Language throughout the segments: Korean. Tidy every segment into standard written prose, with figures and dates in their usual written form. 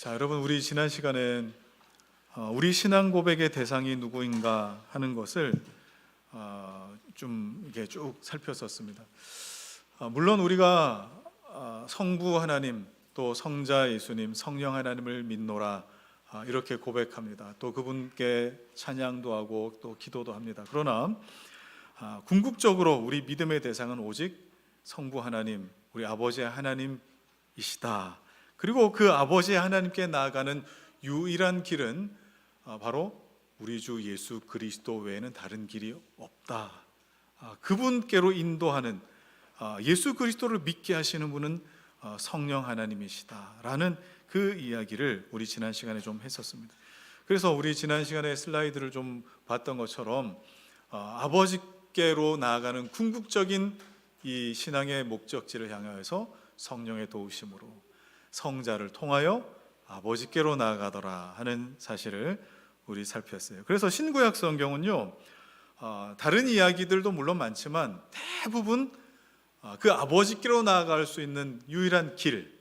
자, 여러분, 우리 지난 시간엔 우리 신앙 고백의 대상이 누구인가 하는 것을 좀 이렇게 쭉 살폈었습니다. 물론 우리가 성부 하나님, 또 성자 예수님, 성령 하나님을 믿노라 이렇게 고백합니다. 또 그분께 찬양도 하고 또 기도도 합니다. 그러나 궁극적으로 우리 믿음의 대상은 오직 성부 하나님, 우리 아버지 하나님이시다. 그리고 그 아버지 하나님께 나아가는 유일한 길은 바로 우리 주 예수 그리스도 외에는 다른 길이 없다. 그분께로 인도하는, 예수 그리스도를 믿게 하시는 분은 성령 하나님이시다라는 그 이야기를 우리 지난 시간에 좀 했었습니다. 그래서 우리 지난 시간에 슬라이드를 좀 봤던 것처럼 아버지께로 나아가는 궁극적인 이 신앙의 목적지를 향하여서 성령의 도우심으로 성자를 통하여 아버지께로 나아가더라 하는 사실을 우리 살폈어요. 그래서 신구약 성경은요, 다른 이야기들도 물론 많지만 대부분 그 아버지께로 나아갈 수 있는 유일한 길,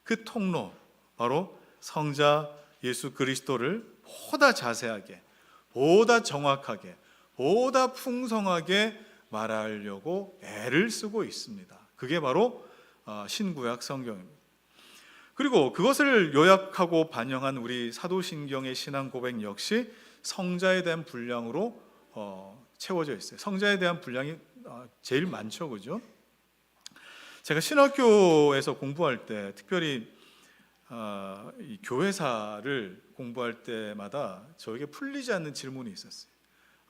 그 통로, 바로 성자 예수 그리스도를 보다 자세하게, 보다 정확하게, 보다 풍성하게 말하려고 애를 쓰고 있습니다. 그게 바로 신구약 성경입니다. 그리고 그것을 요약하고 반영한 우리 사도신경의 신앙 고백 역시 성자에 대한 분량으로 채워져 있어요. 성자에 대한 분량이 제일 많죠, 그죠? 제가 신학교에서 공부할 때, 특별히 이 교회사를 공부할 때마다 저에게 풀리지 않는 질문이 있었어요.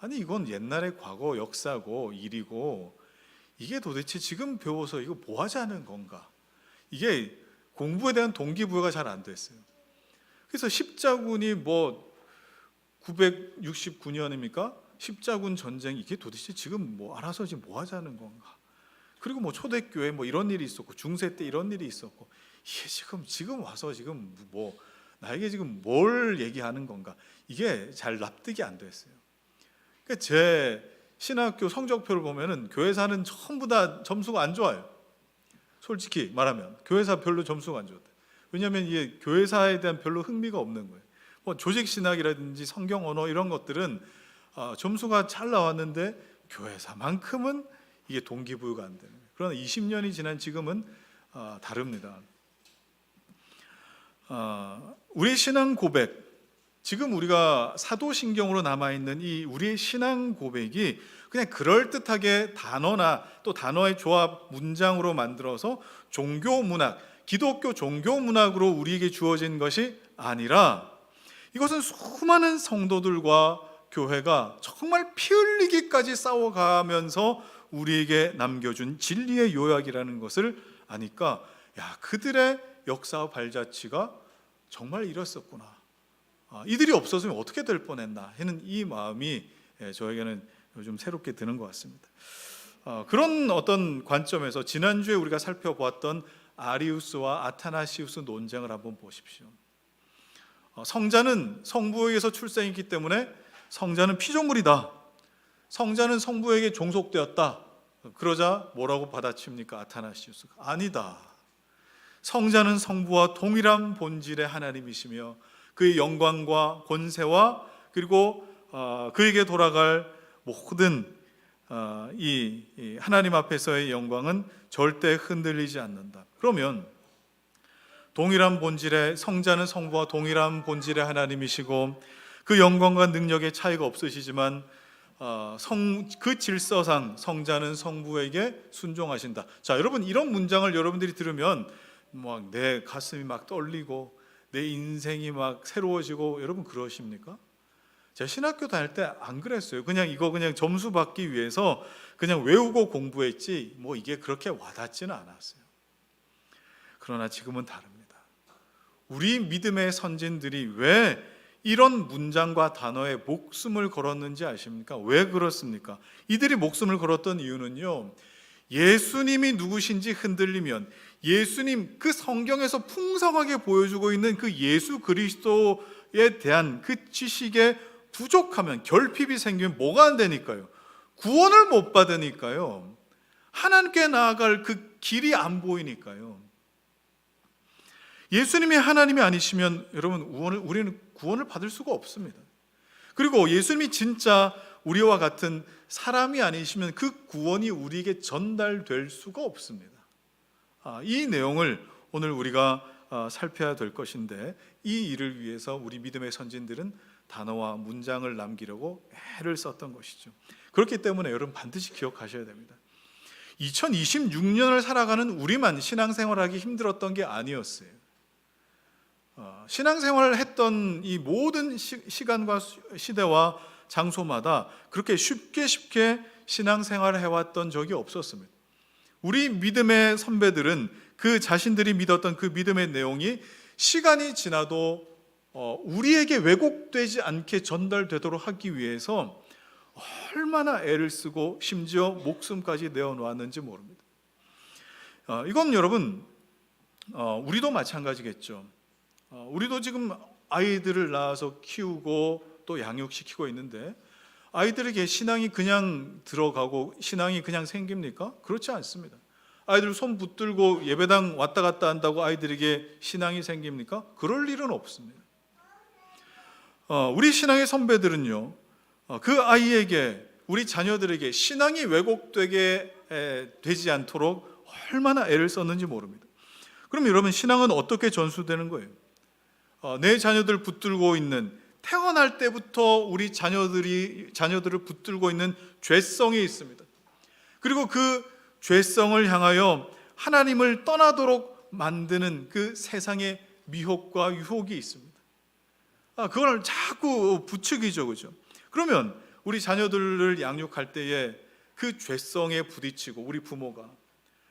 아니, 이건 옛날의 과거 역사고 일이고 이게 도대체 지금 배워서 이거 뭐 하자는 건가? 이게 공부에 대한 동기부여가 잘 안 됐어요. 그래서 십자군이 뭐 969년입니까? 십자군 전쟁, 이게 도대체 지금 뭐 알아서 지금 뭐 하자는 건가? 그리고 뭐 초대교회 뭐 이런 일이 있었고 중세 때 이런 일이 있었고, 이게 지금 와서 지금 뭐 나에게 지금 뭘 얘기하는 건가? 이게 잘 납득이 안 됐어요. 그러니까 제 신학교 성적표를 보면은 교회사는 전부 다 점수가 안 좋아요. 솔직히 말하면 교회사 별로 점수가 안 좋다. 왜냐하면 이게 교회사에 대한 별로 흥미가 없는 거예요. 뭐 조직 신학이라든지 성경 언어 이런 것들은 점수가 잘 나왔는데 교회사만큼은 이게 동기부여가 안 되는 거예요. 그러나 20년이 지난 지금은 다릅니다. 우리의 신앙 고백, 지금 우리가 사도신경으로 남아있는 이 우리의 신앙 고백이 그냥 그럴듯하게 단어나 또 단어의 조합, 문장으로 만들어서 종교문학, 기독교 종교문학으로 우리에게 주어진 것이 아니라 이것은 수많은 성도들과 교회가 정말 피 흘리기까지 싸워가면서 우리에게 남겨준 진리의 요약이라는 것을 아니까, 야, 그들의 역사와 발자취가 정말 이랬었구나, 이들이 없었으면 어떻게 될 뻔했나 하는 이 마음이 저에게는 요즘 새롭게 드는 것 같습니다. 그런 어떤 관점에서 지난주에 우리가 살펴보았던 아리우스와 아타나시우스 논쟁을 한번 보십시오. 성자는 성부에게서 출생했기 때문에 성자는 피조물이다, 성자는 성부에게 종속되었다. 그러자 뭐라고 받아칩니까? 아타나시우스가 아니다, 성자는 성부와 동일한 본질의 하나님이시며 그의 영광과 권세와 그리고 그에게 돌아갈 모든 이 하나님 앞에서의 영광은 절대 흔들리지 않는다. 그러면 동일한 본질의 성자는 성부와 동일한 본질의 하나님이시고 그 영광과 능력의 차이가 없으시지만 그 질서상 성자는 성부에게 순종하신다. 자, 여러분, 이런 문장을 여러분들이 들으면 막 내 가슴이 막 떨리고 내 인생이 막 새로워지고, 여러분 그러십니까? 제가 신학교 다닐 때 안 그랬어요. 그냥 점수 받기 위해서 그냥 외우고 공부했지 뭐 이게 그렇게 와닿지는 않았어요. 그러나 지금은 다릅니다. 우리 믿음의 선진들이 왜 이런 문장과 단어에 목숨을 걸었는지 아십니까? 왜 그렇습니까? 이들이 목숨을 걸었던 이유는요, 예수님이 누구신지 흔들리면 예수님, 그 성경에서 풍성하게 보여주고 있는 그 예수 그리스도에 대한 그 지식에 부족하면, 결핍이 생기면 뭐가 안 되니까요? 구원을 못 받으니까요. 하나님께 나아갈 그 길이 안 보이니까요. 예수님이 하나님이 아니시면 여러분 우리는 구원을 받을 수가 없습니다. 그리고 예수님이 진짜 우리와 같은 사람이 아니시면 그 구원이 우리에게 전달될 수가 없습니다. 이 내용을 오늘 우리가 살펴야 될 것인데, 이 일을 위해서 우리 믿음의 선진들은 단어와 문장을 남기려고 애를 썼던 것이죠. 그렇기 때문에 여러분 반드시 기억하셔야 됩니다. 2026년을 살아가는 우리만 신앙생활하기 힘들었던 게 아니었어요. 신앙생활을 했던 이 모든 시간과 시대와 장소마다 그렇게 쉽게 신앙생활을 해왔던 적이 없었습니다. 우리 믿음의 선배들은 그 자신들이 믿었던 그 믿음의 내용이 시간이 지나도 우리에게 왜곡되지 않게 전달되도록 하기 위해서 얼마나 애를 쓰고 심지어 목숨까지 내어놓았는지 모릅니다. 이건 여러분 우리도 마찬가지겠죠. 우리도 지금 아이들을 낳아서 키우고 또 양육시키고 있는데, 아이들에게 신앙이 그냥 들어가고 신앙이 그냥 생깁니까? 그렇지 않습니다. 아이들 손 붙들고 예배당 왔다 갔다 한다고 아이들에게 신앙이 생깁니까? 그럴 일은 없습니다. 우리 신앙의 선배들은요, 그 아이에게, 우리 자녀들에게 신앙이 왜곡되게 되지 않도록 얼마나 애를 썼는지 모릅니다. 그럼 여러분, 신앙은 어떻게 전수되는 거예요? 내 자녀들 붙들고 있는, 태어날 때부터 우리 자녀들을 붙들고 있는 죄성이 있습니다. 그리고 그 죄성을 향하여 하나님을 떠나도록 만드는 그 세상의 미혹과 유혹이 있습니다. 그걸 자꾸 부추기죠, 그죠? 그러면 우리 자녀들을 양육할 때에 그 죄성에 부딪히고, 우리 부모가,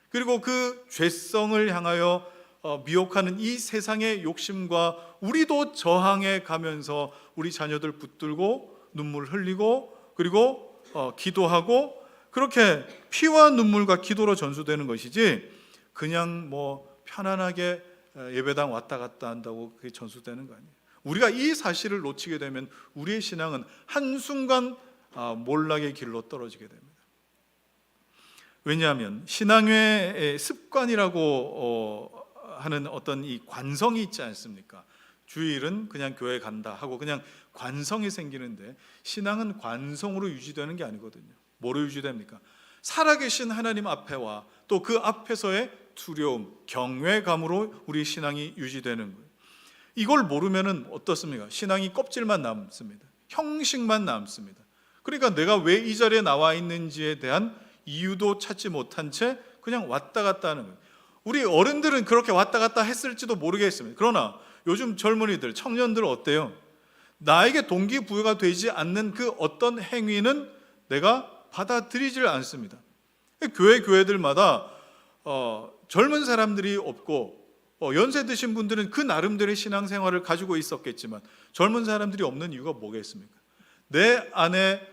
그리고 그 죄성을 향하여 미혹하는 이 세상의 욕심과 우리도 저항해 가면서 우리 자녀들 붙들고 눈물 흘리고, 그리고 기도하고, 그렇게 피와 눈물과 기도로 전수되는 것이지 그냥 편안하게 예배당 왔다 갔다 한다고 그게 전수되는 거 아니에요. 우리가 이 사실을 놓치게 되면 우리의 신앙은 한순간 몰락의 길로 떨어지게 됩니다. 왜냐하면 신앙의 습관이라고 하는 어떤 이 관성이 있지 않습니까? 주일은 그냥 교회 간다 하고 그냥 관성이 생기는데, 신앙은 관성으로 유지되는 게 아니거든요. 뭐로 유지됩니까? 살아계신 하나님 앞에와 또 그 앞에서의 두려움, 경외감으로 우리 신앙이 유지되는 거예요. 이걸 모르면은 어떻습니까? 신앙이 껍질만 남습니다. 형식만 남습니다. 그러니까 내가 왜 이 자리에 나와 있는지에 대한 이유도 찾지 못한 채 그냥 왔다 갔다 하는 거예요. 우리 어른들은 그렇게 왔다 갔다 했을지도 모르겠습니다. 그러나 요즘 젊은이들, 청년들 어때요? 나에게 동기부여가 되지 않는 그 어떤 행위는 내가 받아들이질 않습니다. 교회들마다 젊은 사람들이 없고, 연세 드신 분들은 그 나름대로의 신앙생활을 가지고 있었겠지만 젊은 사람들이 없는 이유가 뭐겠습니까? 내 안에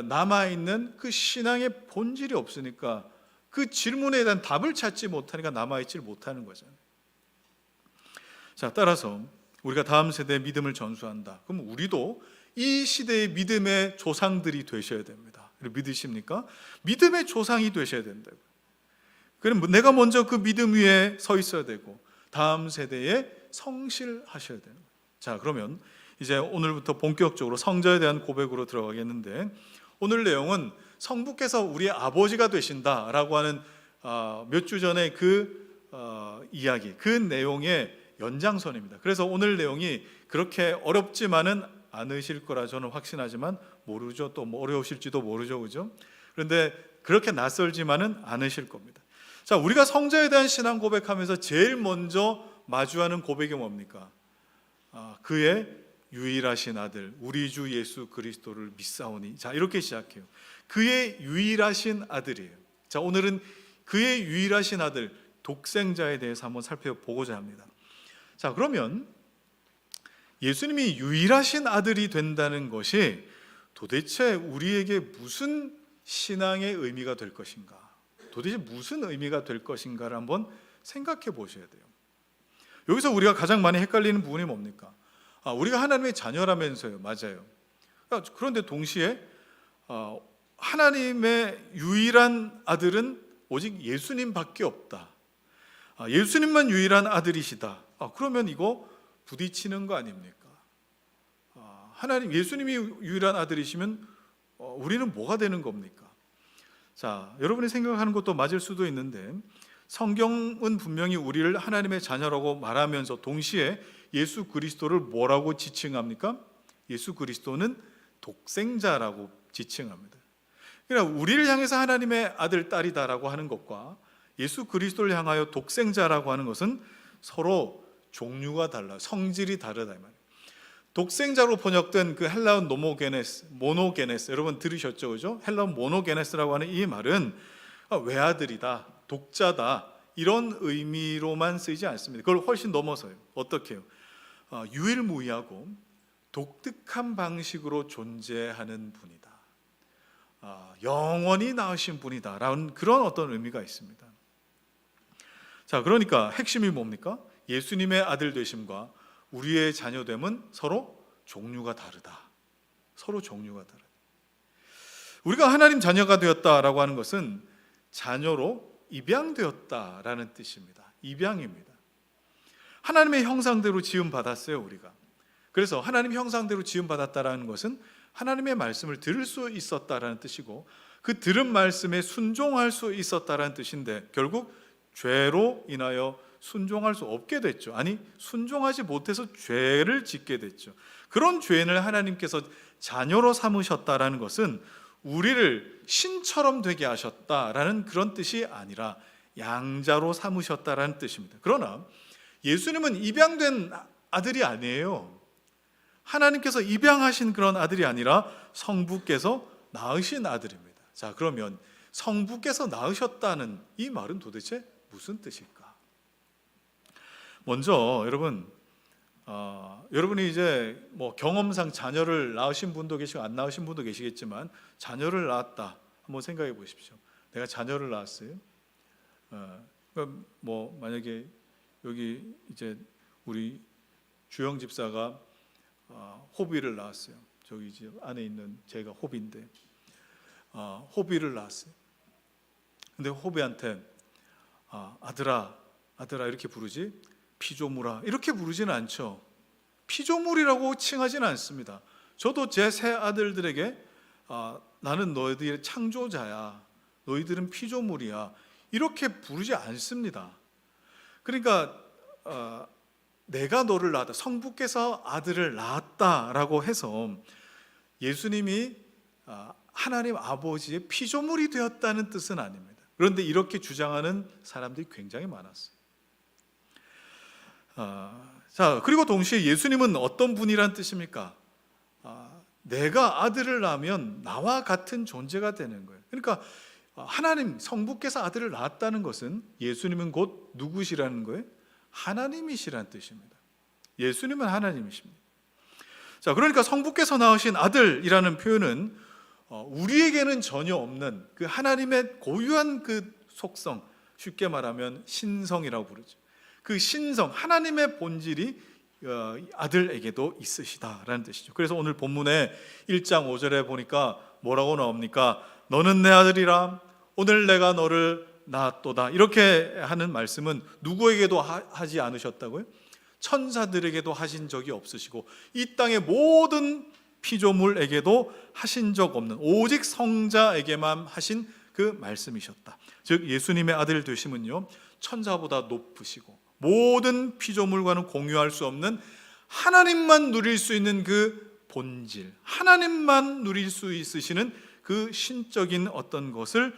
남아있는 그 신앙의 본질이 없으니까, 그 질문에 대한 답을 찾지 못하니까 남아있지 못하는 거잖아요. 자, 따라서 우리가 다음 세대의 믿음을 전수한다. 그럼 우리도 이 시대의 믿음의 조상들이 되셔야 됩니다. 믿으십니까? 믿음의 조상이 되셔야 된다고. 그럼 내가 먼저 그 믿음 위에 서 있어야 되고 다음 세대에 성실하셔야 되는 거예요. 자, 그러면 이제 오늘부터 본격적으로 성자에 대한 고백으로 들어가겠는데, 오늘 내용은 성부께서 우리의 아버지가 되신다라고 하는 몇 주 전에 그 이야기, 그 내용의 연장선입니다. 그래서 오늘 내용이 그렇게 어렵지만은 않으실 거라 저는 확신하지만, 모르죠. 또 어려우실지도 모르죠, 그죠? 그런데 그렇게 낯설지만은 않으실 겁니다. 자, 우리가 성자에 대한 신앙 고백하면서 제일 먼저 마주하는 고백이 뭡니까? 그의 유일하신 아들 우리 주 예수 그리스도를 믿사오니. 자, 이렇게 시작해요. 그의 유일하신 아들이에요. 자, 오늘은 그의 유일하신 아들, 독생자에 대해서 한번 살펴보고자 합니다. 자, 그러면 예수님이 유일하신 아들이 된다는 것이 도대체 우리에게 무슨 신앙의 의미가 될 것인가? 도대체 무슨 의미가 될 것인가를 한번 생각해 보셔야 돼요. 여기서 우리가 가장 많이 헷갈리는 부분이 뭡니까? 우리가 하나님의 자녀라면서요. 맞아요. 그런데 동시에 하나님의 유일한 아들은 오직 예수님밖에 없다. 예수님만 유일한 아들이시다. 그러면 이거 부딪히는 거 아닙니까? 하나님, 예수님이 유일한 아들이시면 우리는 뭐가 되는 겁니까? 자, 여러분이 생각하는 것도 맞을 수도 있는데 성경은 분명히 우리를 하나님의 자녀라고 말하면서 동시에 예수 그리스도를 뭐라고 지칭합니까? 예수 그리스도는 독생자라고 지칭합니다. 그러니까 우리를 향해서 하나님의 아들, 딸이다라고 하는 것과 예수 그리스도를 향하여 독생자라고 하는 것은 서로 종류가 달라요. 성질이 다르다 이 말이에요. 독생자로 번역된 그 헬라어 모노게네스, 여러분 들으셨죠, 그죠? 헬라어 모노게네스라고 하는 이 말은 외아들이다, 독자다 이런 의미로만 쓰이지 않습니다. 그걸 훨씬 넘어서요. 어떻게 해요? 유일무이하고 독특한 방식으로 존재하는 분이다. 영원히 나으신 분이다라는 그런 어떤 의미가 있습니다. 자, 그러니까 핵심이 뭡니까? 예수님의 아들 되심과 우리의 자녀됨은 서로 종류가 다르다. 서로 종류가 다르다. 우리가 하나님 자녀가 되었다라고 하는 것은 자녀로 입양되었다라는 뜻입니다. 입양입니다. 하나님의 형상대로 지음 받았어요, 우리가. 그래서 하나님 형상대로 지음 받았다라는 것은 하나님의 말씀을 들을 수 있었다라는 뜻이고 그 들은 말씀에 순종할 수 있었다라는 뜻인데 결국 죄로 인하여 순종할 수 없게 됐죠. 아니, 순종하지 못해서 죄를 짓게 됐죠. 그런 죄인을 하나님께서 자녀로 삼으셨다라는 것은 우리를 신처럼 되게 하셨다라는 그런 뜻이 아니라 양자로 삼으셨다라는 뜻입니다. 그러나 예수님은 입양된 아들이 아니에요. 하나님께서 입양하신 그런 아들이 아니라 성부께서 낳으신 아들입니다. 자, 그러면 성부께서 낳으셨다는 이 말은 도대체 무슨 뜻일까? 먼저 여러분이 이제 뭐 경험상 자녀를 낳으신 분도 계시고 안 낳으신 분도 계시겠지만 자녀를 낳았다 한번 생각해 보십시오. 내가 자녀를 낳았어요. 뭐 만약에 여기 이제 우리 주영 집사가 호비를 낳았어요. 저기 집 안에 있는 제가 호비인데 호비를 낳았어요. 근데 호비한테 아들아 이렇게 부르지 피조물아 이렇게 부르지는 않죠. 피조물이라고 칭하지는 않습니다. 저도 제 세 아들들에게 나는 너희들의 창조자야, 너희들은 피조물이야 이렇게 부르지 않습니다. 그러니까 내가 너를 낳았다, 성부께서 아들을 낳았다라고 해서 예수님이 하나님 아버지의 피조물이 되었다는 뜻은 아닙니다. 그런데 이렇게 주장하는 사람들이 굉장히 많았어요. 자, 그리고 동시에 예수님은 어떤 분이란 뜻입니까? 내가 아들을 낳으면 나와 같은 존재가 되는 거예요. 그러니까 하나님 성부께서 아들을 낳았다는 것은 예수님은 곧 누구시라는 거예요? 하나님이시라는 뜻입니다. 예수님은 하나님이십니다. 자, 그러니까 성부께서 낳으신 아들이라는 표현은 우리에게는 전혀 없는 그 하나님의 고유한 그 속성, 쉽게 말하면 신성이라고 부르죠. 그 신성, 하나님의 본질이 아들에게도 있으시다라는 뜻이죠. 그래서 오늘 본문의 1장 5절에 보니까 뭐라고 나옵니까? 너는 내 아들이라 오늘 내가 너를 낳았도다. 이렇게 하는 말씀은 누구에게도 하지 않으셨다고요? 천사들에게도 하신 적이 없으시고 이 땅의 모든 피조물에게도 하신 적 없는 오직 성자에게만 하신 그 말씀이셨다. 즉 예수님의 아들 되심은요 천사보다 높으시고 모든 피조물과는 공유할 수 없는 하나님만 누릴 수 있는 그 본질, 하나님만 누릴 수 있으시는 그 신적인 어떤 것을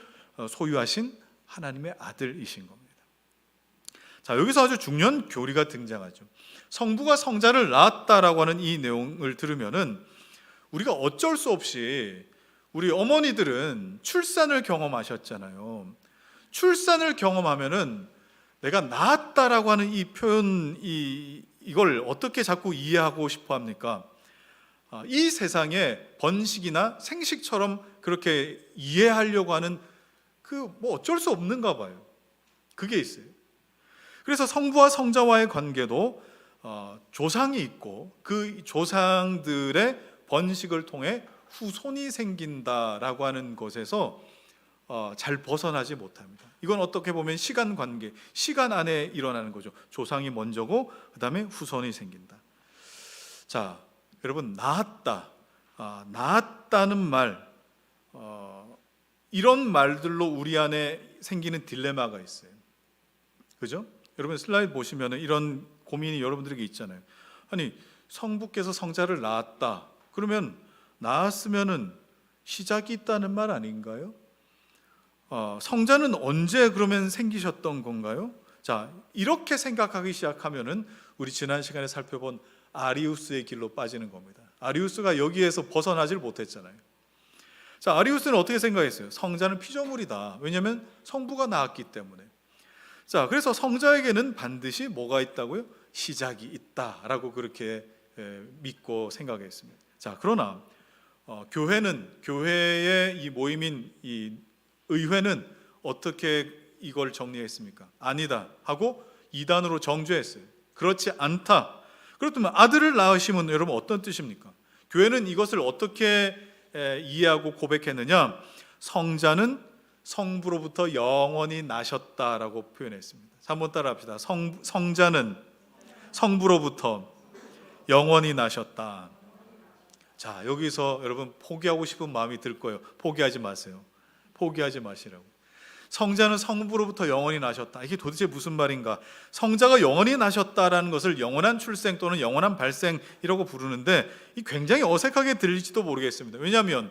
소유하신 하나님의 아들이신 겁니다. 자, 여기서 아주 중요한 교리가 등장하죠. 성부가 성자를 낳았다라고 하는 이 내용을 들으면은 우리가 어쩔 수 없이 우리 어머니들은 출산을 경험하셨잖아요. 출산을 경험하면은 내가 낳았다라고 하는 이 표현, 이걸 어떻게 자꾸 이해하고 싶어 합니까? 이 세상에 번식이나 생식처럼 그렇게 이해하려고 하는 그 뭐 어쩔 수 없는가 봐요. 그게 있어요. 그래서 성부와 성자와의 관계도 조상이 있고 그 조상들의 번식을 통해 후손이 생긴다라고 하는 것에서 잘 벗어나지 못합니다. 이건 어떻게 보면 시간 관계, 시간 안에 일어나는 거죠. 조상이 먼저고 그 다음에 후손이 생긴다. 자, 여러분, 낳았다는 말, 이런 말들로 우리 안에 생기는 딜레마가 있어요. 그죠? 여러분 슬라이드 보시면 이런 고민이 여러분들에게 있잖아요. 아니, 성부께서 성자를 낳았다. 그러면 낳았으면은 시작이 있다는 말 아닌가요? 성자는 언제 그러면 생기셨던 건가요? 자, 이렇게 생각하기 시작하면은 우리 지난 시간에 살펴본 아리우스의 길로 빠지는 겁니다. 아리우스가 여기에서 벗어나질 못했잖아요. 자, 아리우스는 어떻게 생각했어요? 성자는 피조물이다. 왜냐하면 성부가 낳았기 때문에. 자, 그래서 성자에게는 반드시 뭐가 있다고요? 시작이 있다라고 그렇게 믿고 생각했습니다. 자, 그러나 교회의 이 모임인 이 의회는 어떻게 이걸 정리했습니까? 아니다 하고 이단으로 정죄했어요. 그렇지 않다. 그렇다면 아들을 낳으시면 여러분 어떤 뜻입니까? 교회는 이것을 어떻게 이해하고 고백했느냐? 성자는 성부로부터 영원히 나셨다라고 표현했습니다. 한번 따라합시다. 성자는 성부로부터 영원히 나셨다. 자, 여기서 여러분 포기하고 싶은 마음이 들 거예요. 포기하지 마세요. 포기하지 마시라고. 성자는 성부로부터 영원히 나셨다. 이게 도대체 무슨 말인가? 성자가 영원히 나셨다라는 것을 영원한 출생 또는 영원한 발생이라고 부르는데 이 굉장히 어색하게 들릴지도 모르겠습니다. 왜냐하면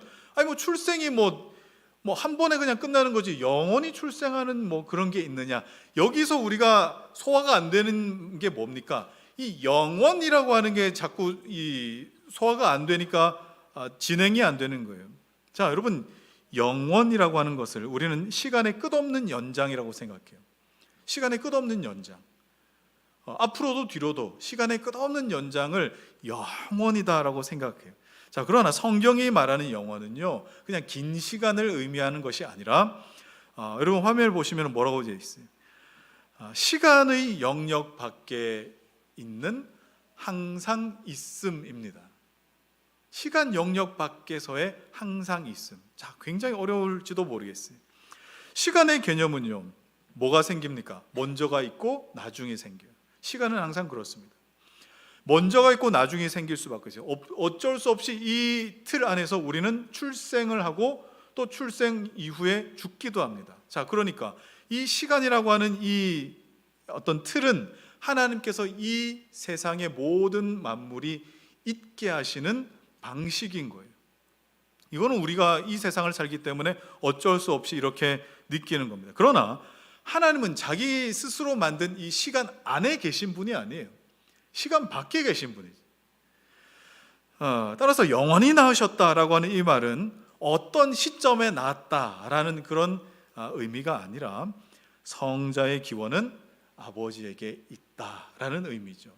출생이 한 번에 그냥 끝나는 거지 영원히 출생하는 그런 게 있느냐? 여기서 우리가 소화가 안 되는 게 뭡니까? 이 영원이라고 하는 게 자꾸 이 소화가 안 되니까 진행이 안 되는 거예요. 자, 여러분, 영원이라고 하는 것을 우리는 시간의 끝없는 연장이라고 생각해요. 시간의 끝없는 연장. 앞으로도 뒤로도 시간의 끝없는 연장을 영원이다라고 생각해요. 자, 그러나 성경이 말하는 영원은요, 그냥 긴 시간을 의미하는 것이 아니라 여러분 화면을 보시면 뭐라고 되어 있어요? 시간의 영역 밖에 있는 항상 있음입니다. 시간 영역 밖에서의 항상 있음. 자, 굉장히 어려울지도 모르겠어요. 시간의 개념은요, 뭐가 생깁니까? 먼저가 있고 나중에 생겨요. 시간은 항상 그렇습니다. 먼저가 있고 나중에 생길 수밖에 없어요. 어쩔 수 없이 이 틀 안에서 우리는 출생을 하고 또 출생 이후에 죽기도 합니다. 자, 그러니까 이 시간이라고 하는 이 어떤 틀은 하나님께서 이 세상의 모든 만물이 있게 하시는 방식인 거예요. 이거는 우리가 이 세상을 살기 때문에 어쩔 수 없이 이렇게 느끼는 겁니다. 그러나 하나님은 자기 스스로 만든 이 시간 안에 계신 분이 아니에요. 시간 밖에 계신 분이죠. 따라서 영원히 낳으셨다라고 하는 이 말은 어떤 시점에 낳았다라는 그런 의미가 아니라 성자의 기원은 아버지에게 있다라는 의미죠.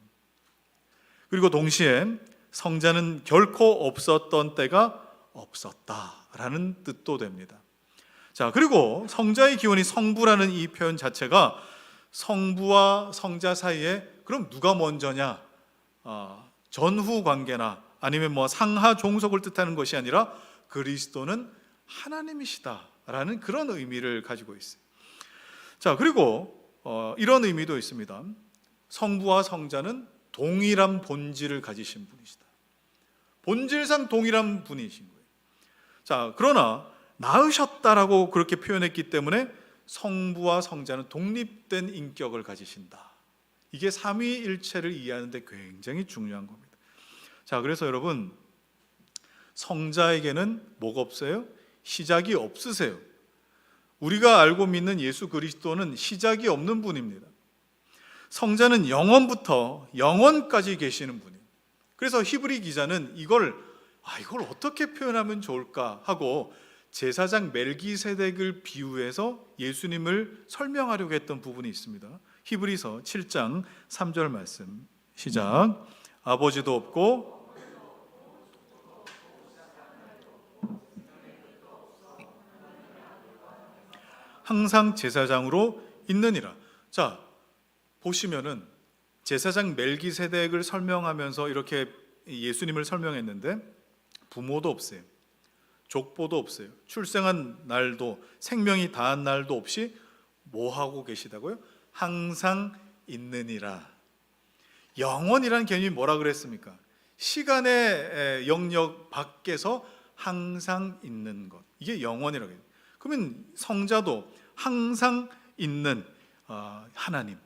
그리고 동시에 성자는 결코 없었던 때가 없었다라는 뜻도 됩니다. 자, 그리고 성자의 기원이 성부라는 이 표현 자체가 성부와 성자 사이에 그럼 누가 먼저냐? 전후 관계나 아니면 상하 종속을 뜻하는 것이 아니라 그리스도는 하나님이시다라는 그런 의미를 가지고 있어요. 자, 그리고 이런 의미도 있습니다. 성부와 성자는 동일한 본질을 가지신 분이시다. 본질상 동일한 분이신 거예요. 자, 그러나 낳으셨다라고 그렇게 표현했기 때문에 성부와 성자는 독립된 인격을 가지신다. 이게 삼위일체를 이해하는 데 굉장히 중요한 겁니다. 자, 그래서 여러분, 성자에게는 뭐가 없어요? 시작이 없으세요. 우리가 알고 믿는 예수 그리스도는 시작이 없는 분입니다. 성자는 영원부터 영원까지 계시는 분이에요. 그래서 히브리 기자는 이걸 어떻게 표현하면 좋을까 하고 제사장 멜기세덱을 비유해서 예수님을 설명하려고 했던 부분이 있습니다. 히브리서 7장 3절 말씀 시작. 아버지도 없고 항상 제사장으로 있느니라. 자, 보시면은 제사장 멜기세덱을 설명하면서 이렇게 예수님을 설명했는데 부모도 없어요. 족보도 없어요. 출생한 날도, 생명이 다한 날도 없이 뭐 하고 계시다고요? 항상 있느니라. 영원이라는 개념이 뭐라 그랬습니까? 시간의 영역 밖에서 항상 있는 것, 이게 영원이라고 해요. 그러면 성자도 항상 있는 하나님,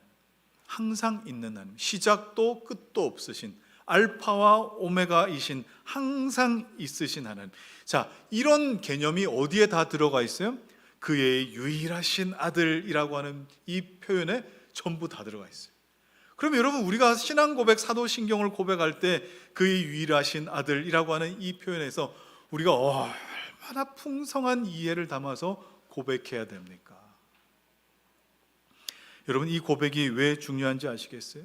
항상 있는 하나님, 시작도 끝도 없으신 알파와 오메가이신 항상 있으신 하나님. 자, 이런 개념이 어디에 다 들어가 있어요? 그의 유일하신 아들이라고 하는 이 표현에 전부 다 들어가 있어요. 그러면 여러분, 우리가 신앙 고백, 사도신경을 고백할 때 그의 유일하신 아들이라고 하는 이 표현에서 우리가 얼마나 풍성한 이해를 담아서 고백해야 됩니까? 여러분, 이 고백이 왜 중요한지 아시겠어요?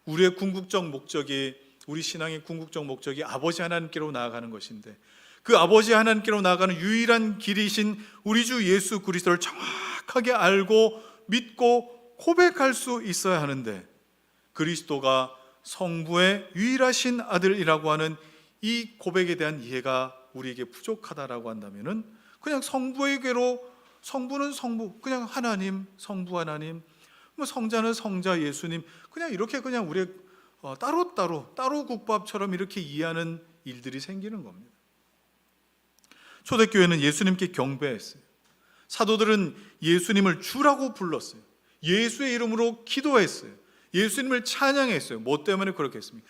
우리의 궁극적 목적이, 우리 신앙의 궁극적 목적이 아버지 하나님께로 나아가는 것인데, 그 아버지 하나님께로 나아가는 유일한 길이신 우리 주 예수 그리스도를 정확하게 알고 믿고 고백할 수 있어야 하는데, 그리스도가 성부의 유일하신 아들이라고 하는 이 고백에 대한 이해가 우리에게 부족하다라고 한다면은, 그냥 성부에게로, 성부는 성부, 그냥 하나님, 성부 하나님, 뭐 성자는 성자 예수님, 그냥 이렇게 그냥 우리 따로 국밥처럼 이렇게 이해하는 일들이 생기는 겁니다. 초대교회는 예수님께 경배했어요. 사도들은 예수님을 주라고 불렀어요. 예수의 이름으로 기도했어요. 예수님을 찬양했어요. 뭐 때문에 그렇게 했습니까?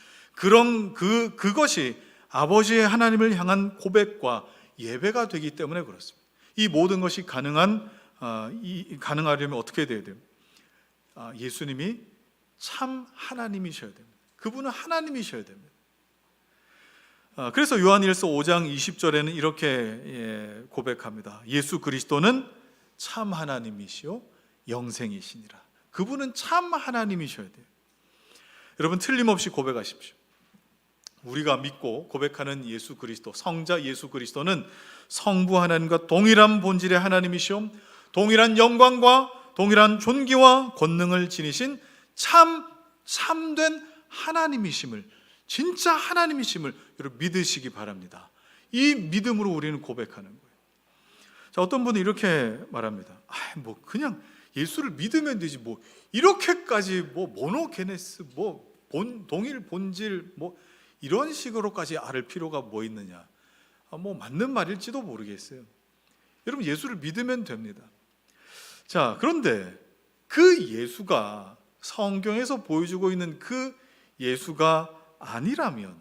그것이 아버지의 하나님을 향한 고백과 예배가 되기 때문에 그렇습니다. 이 모든 것이 가능하려면 어떻게 돼야 돼요? 예수님이 참 하나님이셔야 됩니다. 그분은 하나님이셔야 됩니다. 그래서 요한일서 5장 20절에는 이렇게 고백합니다. 예수 그리스도는 참 하나님이시요 영생이시니라. 그분은 참 하나님이셔야 돼요. 여러분, 틀림없이 고백하십시오. 우리가 믿고 고백하는 예수 그리스도, 성자 예수 그리스도는 성부 하나님과 동일한 본질의 하나님이시오, 동일한 영광과 동일한 존귀와 권능을 지니신 참된 하나님이심을, 진짜 하나님이심을 여러분 믿으시기 바랍니다. 이 믿음으로 우리는 고백하는 거예요. 자, 어떤 분은 이렇게 말합니다. 뭐 그냥 예수를 믿으면 되지, 뭐 이렇게까지 뭐 모노게네스, 뭐 동일 본질, 뭐 이런 식으로까지 알을 필요가 뭐 있느냐. 뭐 맞는 말일지도 모르겠어요. 여러분, 예수를 믿으면 됩니다. 자, 그런데 그 예수가 성경에서 보여주고 있는 그 예수가 아니라면,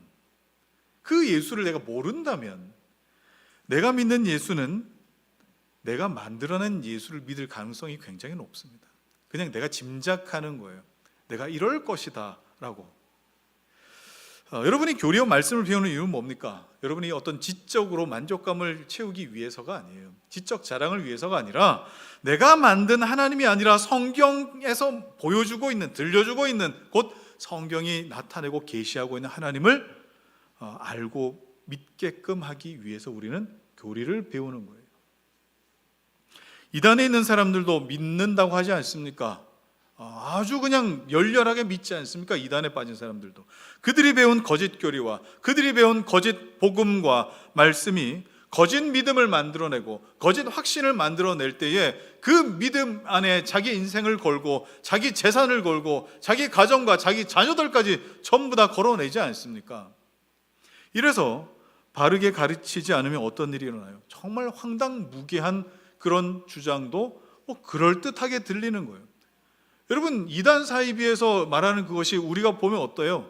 그 예수를 내가 모른다면, 내가 믿는 예수는 내가 만들어낸 예수를 믿을 가능성이 굉장히 높습니다. 그냥 내가 짐작하는 거예요. 내가 이럴 것이다 라고. 여러분이 교리와 말씀을 배우는 이유는 뭡니까? 여러분이 어떤 지적으로 만족감을 채우기 위해서가 아니에요. 지적 자랑을 위해서가 아니라, 내가 만든 하나님이 아니라 성경에서 보여주고 있는, 들려주고 있는, 곧 성경이 나타내고 계시하고 있는 하나님을 알고 믿게끔 하기 위해서 우리는 교리를 배우는 거예요. 이단에 있는 사람들도 믿는다고 하지 않습니까? 아주 그냥 열렬하게 믿지 않습니까? 이단에 빠진 사람들도. 그들이 배운 거짓 교리와 그들이 배운 거짓 복음과 말씀이 거짓 믿음을 만들어내고 거짓 확신을 만들어낼 때에 그 믿음 안에 자기 인생을 걸고 자기 재산을 걸고 자기 가정과 자기 자녀들까지 전부 다 걸어내지 않습니까? 이래서 바르게 가르치지 않으면 어떤 일이 일어나요? 정말 황당무계한 그런 주장도 뭐 그럴듯하게 들리는 거예요. 여러분, 이단 사이비에서 말하는 그것이 우리가 보면 어때요?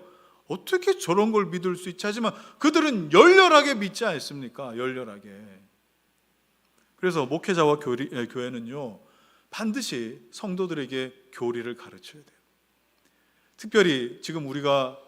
어떻게 저런 걸 믿을 수 있지? 하지만 그들은 열렬하게 믿지 않습니까? 열렬하게. 그래서 목회자와 교회는요, 반드시 성도들에게 교리를 가르쳐야 돼요. 특별히 지금 우리가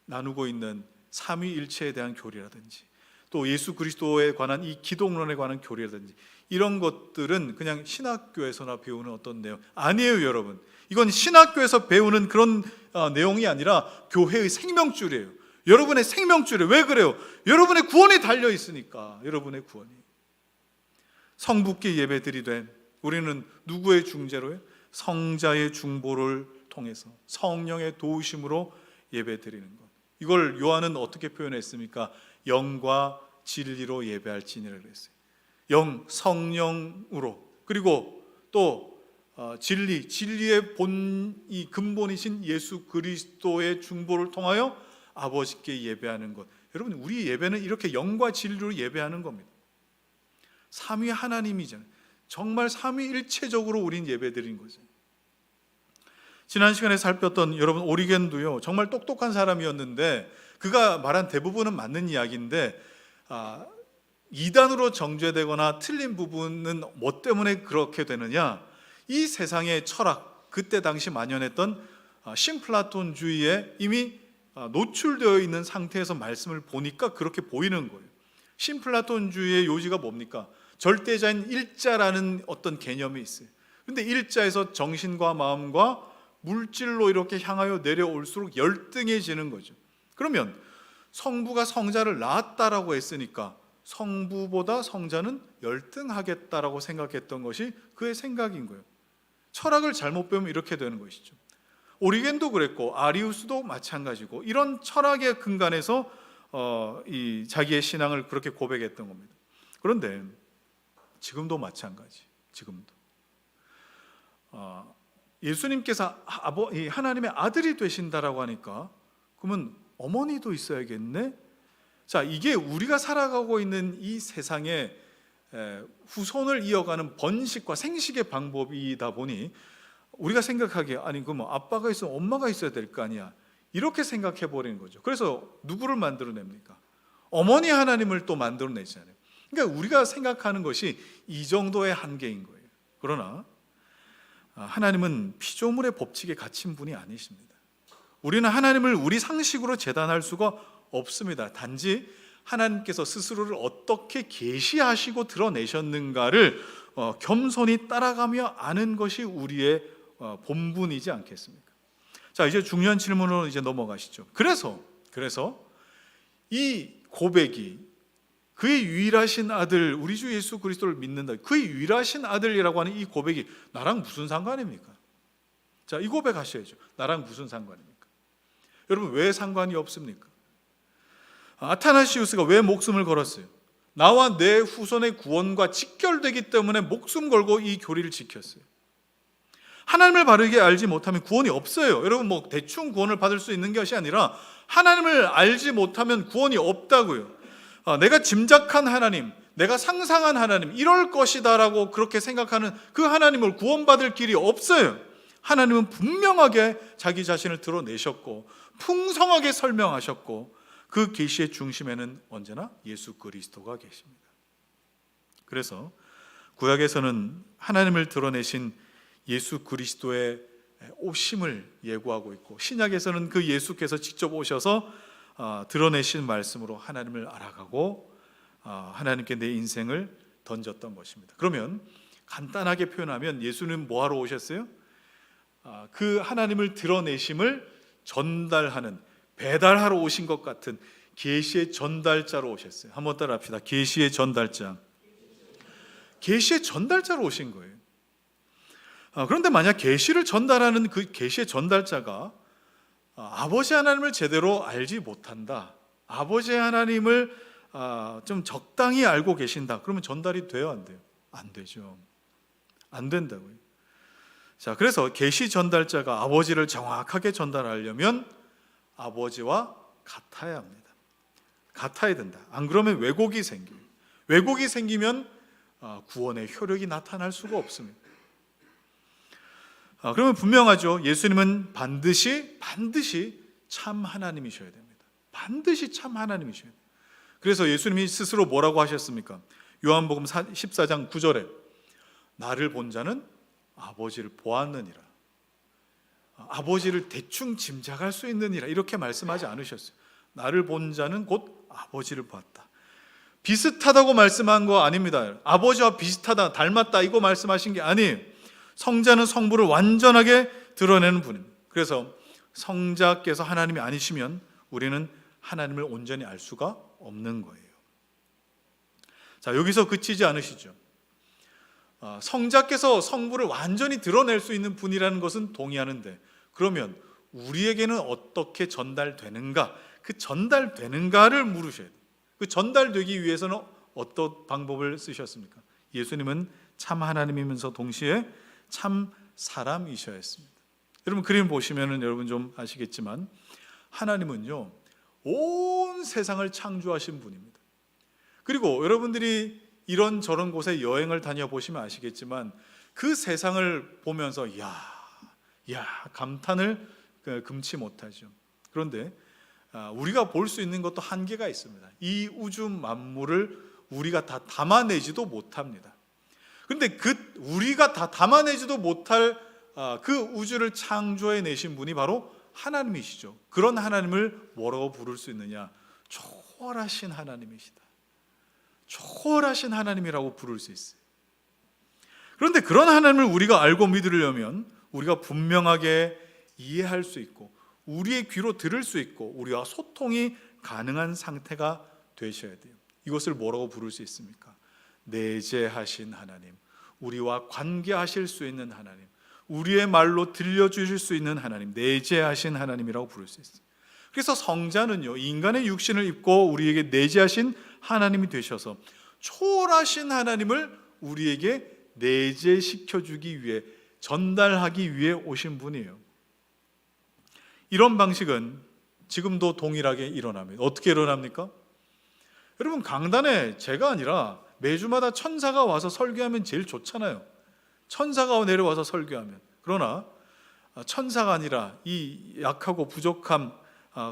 나누고 있는 삼위일체에 대한 교리라든지, 또 예수 그리스도에 관한 이 기독론에 관한 교리라든지, 이런 것들은 그냥 신학교에서나 배우는 어떤 내용 아니에요. 여러분, 이건 신학교에서 배우는 그런 내용이 아니라 교회의 생명줄이에요. 여러분의 생명줄이에요. 왜 그래요? 여러분의 구원이 달려 있으니까. 여러분의 구원이. 성부께 예배드리되, 우리는 누구의 중재로요? 성자의 중보를 통해서 성령의 도우심으로 예배드리는 것. 이걸 요한은 어떻게 표현했습니까? 영과 진리로 예배할지니라 그랬어요. 영, 성령으로, 그리고 또 진리의 이 근본이신 예수 그리스도의 중보를 통하여 아버지께 예배하는 것. 여러분, 우리 예배는 이렇게 영과 진리로 예배하는 겁니다. 삼위 하나님이잖아요. 정말 삼위일체적으로 우린 예배드린 거죠. 지난 시간에 살폈던 여러분 오리겐도요, 정말 똑똑한 사람이었는데 그가 말한 대부분은 맞는 이야기인데 이단으로 정죄되거나 틀린 부분은 뭐 때문에 그렇게 되느냐, 이 세상의 철학, 그때 당시 만연했던 신플라톤주의에 이미 노출되어 있는 상태에서 말씀을 보니까 그렇게 보이는 거예요. 신플라톤주의의 요지가 뭡니까? 절대자인 일자라는 어떤 개념이 있어요. 근데 일자에서 정신과 마음과 물질로 이렇게 향하여 내려올수록 열등해지는 거죠. 그러면 성부가 성자를 낳았다라고 했으니까 성부보다 성자는 열등하겠다라고 생각했던 것이 그의 생각인 거예요. 철학을 잘못 배우면 이렇게 되는 것이죠. 오리겐도 그랬고 아리우스도 마찬가지고, 이런 철학의 근간에서 이 자기의 신앙을 그렇게 고백했던 겁니다. 그런데 지금도 마찬가지. 지금도 예수님께서 하나님의 아들이 되신다라고 하니까 그러면 어머니도 있어야겠네. 자, 이게 우리가 살아가고 있는 이 세상의 후손을 이어가는 번식과 생식의 방법이다 보니 우리가 생각하기에 아니 그럼 아빠가 있으면 엄마가 있어야 될 거 아니야, 이렇게 생각해 버리는 거죠. 그래서 누구를 만들어냅니까? 어머니 하나님을 또 만들어내잖아요. 그러니까 우리가 생각하는 것이 이 정도의 한계인 거예요. 그러나 하나님은 피조물의 법칙에 갇힌 분이 아니십니다. 우리는 하나님을 우리 상식으로 재단할 수가 없습니다. 단지 하나님께서 스스로를 어떻게 계시하시고 드러내셨는가를 겸손히 따라가며 아는 것이 우리의 본분이지 않겠습니까? 자, 이제 중요한 질문으로 이제 넘어가시죠. 그래서 이 고백이 그의 유일하신 아들, 우리 주 예수 그리스도를 믿는다, 그의 유일하신 아들이라고 하는 이 고백이 나랑 무슨 상관입니까? 자, 이 고백하셔야죠. 나랑 무슨 상관입니까? 여러분, 왜 상관이 없습니까? 아타나시우스가 왜 목숨을 걸었어요? 나와 내 후손의 구원과 직결되기 때문에 목숨 걸고 이 교리를 지켰어요. 하나님을 바르게 알지 못하면 구원이 없어요. 여러분, 뭐 대충 구원을 받을 수 있는 것이 아니라 하나님을 알지 못하면 구원이 없다고요. 내가 짐작한 하나님, 내가 상상한 하나님, 이럴 것이다라고 그렇게 생각하는 그 하나님을 구원받을 길이 없어요. 하나님은 분명하게 자기 자신을 드러내셨고 풍성하게 설명하셨고 그 계시의 중심에는 언제나 예수 그리스도가 계십니다. 그래서 구약에서는 하나님을 드러내신 예수 그리스도의 오심을 예고하고 있고, 신약에서는 그 예수께서 직접 오셔서 드러내신 말씀으로 하나님을 알아가고 하나님께 내 인생을 던졌던 것입니다. 그러면 간단하게 표현하면 예수는 뭐하러 오셨어요? 그 하나님을 드러내심을 전달하는, 배달하러 오신 것 같은 계시의 전달자로 오셨어요. 한번 따라합시다. 계시의 전달자. 계시의 전달자로 오신 거예요. 그런데 만약 계시를 전달하는 그 계시의 전달자가 아버지 하나님을 제대로 알지 못한다, 아버지 하나님을 좀 적당히 알고 계신다, 그러면 전달이 돼요, 안 돼요? 안 되죠. 안 된다고요. 자, 그래서 계시 전달자가 아버지를 정확하게 전달하려면 아버지와 같아야 합니다. 같아야 된다. 안 그러면 왜곡이 생겨요. 왜곡이 생기면 구원의 효력이 나타날 수가 없습니다. 그러면 분명하죠. 예수님은 반드시 참 하나님이셔야 됩니다. 반드시 참 하나님이셔야 돼요. 그래서 예수님이 스스로 뭐라고 하셨습니까? 요한복음 14장 9절에 나를 본 자는 아버지를 보았느니라, 아버지를 대충 짐작할 수 있느니라, 이렇게 말씀하지 않으셨어요. 나를 본 자는 곧 아버지를 보았다. 비슷하다고 말씀한 거 아닙니다. 아버지와 비슷하다, 닮았다, 이거 말씀하신 게 아니에요. 성자는 성부를 완전하게 드러내는 분입니다. 그래서 성자께서 하나님이 아니시면 우리는 하나님을 온전히 알 수가 없는 거예요. 자, 여기서 그치지 않으시죠? 성자께서 성부를 완전히 드러낼 수 있는 분이라는 것은 동의하는데, 그러면 우리에게는 어떻게 전달되는가? 그 전달되는가를 물으셔야 돼요. 그 전달되기 위해서는 어떤 방법을 쓰셨습니까? 예수님은 참 하나님이면서 동시에 참 사람이셔야 했습니다. 여러분 그림 보시면은 여러분 좀 아시겠지만 하나님은요 온 세상을 창조하신 분입니다. 그리고 여러분들이 이런 저런 곳에 여행을 다녀보시면 아시겠지만 그 세상을 보면서 야 감탄을 금치 못하죠. 그런데 우리가 볼 수 있는 것도 한계가 있습니다. 이 우주 만물을 우리가 다 담아내지도 못합니다. 그런데 우리가 다 담아내지도 못할 그 우주를 창조해 내신 분이 바로 하나님이시죠. 그런 하나님을 뭐라고 부를 수 있느냐? 초월하신 하나님이시다. 초월하신 하나님이라고 부를 수 있어요. 그런데 그런 하나님을 우리가 알고 믿으려면 우리가 분명하게 이해할 수 있고 우리의 귀로 들을 수 있고 우리와 소통이 가능한 상태가 되셔야 돼요. 이것을 뭐라고 부를 수 있습니까? 내재하신 하나님, 우리와 관계하실 수 있는 하나님, 우리의 말로 들려주실 수 있는 하나님, 내재하신 하나님이라고 부를 수 있어요. 그래서 성자는요 인간의 육신을 입고 우리에게 내재하신 하나님이 되셔서 초월하신 하나님을 우리에게 내재시켜주기 위해, 전달하기 위해 오신 분이에요. 이런 방식은 지금도 동일하게 일어납니다. 어떻게 일어납니까? 여러분 강단에 제가 아니라 매주마다 천사가 와서 설교하면 제일 좋잖아요. 천사가 내려와서 설교하면. 그러나 천사가 아니라 이 약하고 부족함,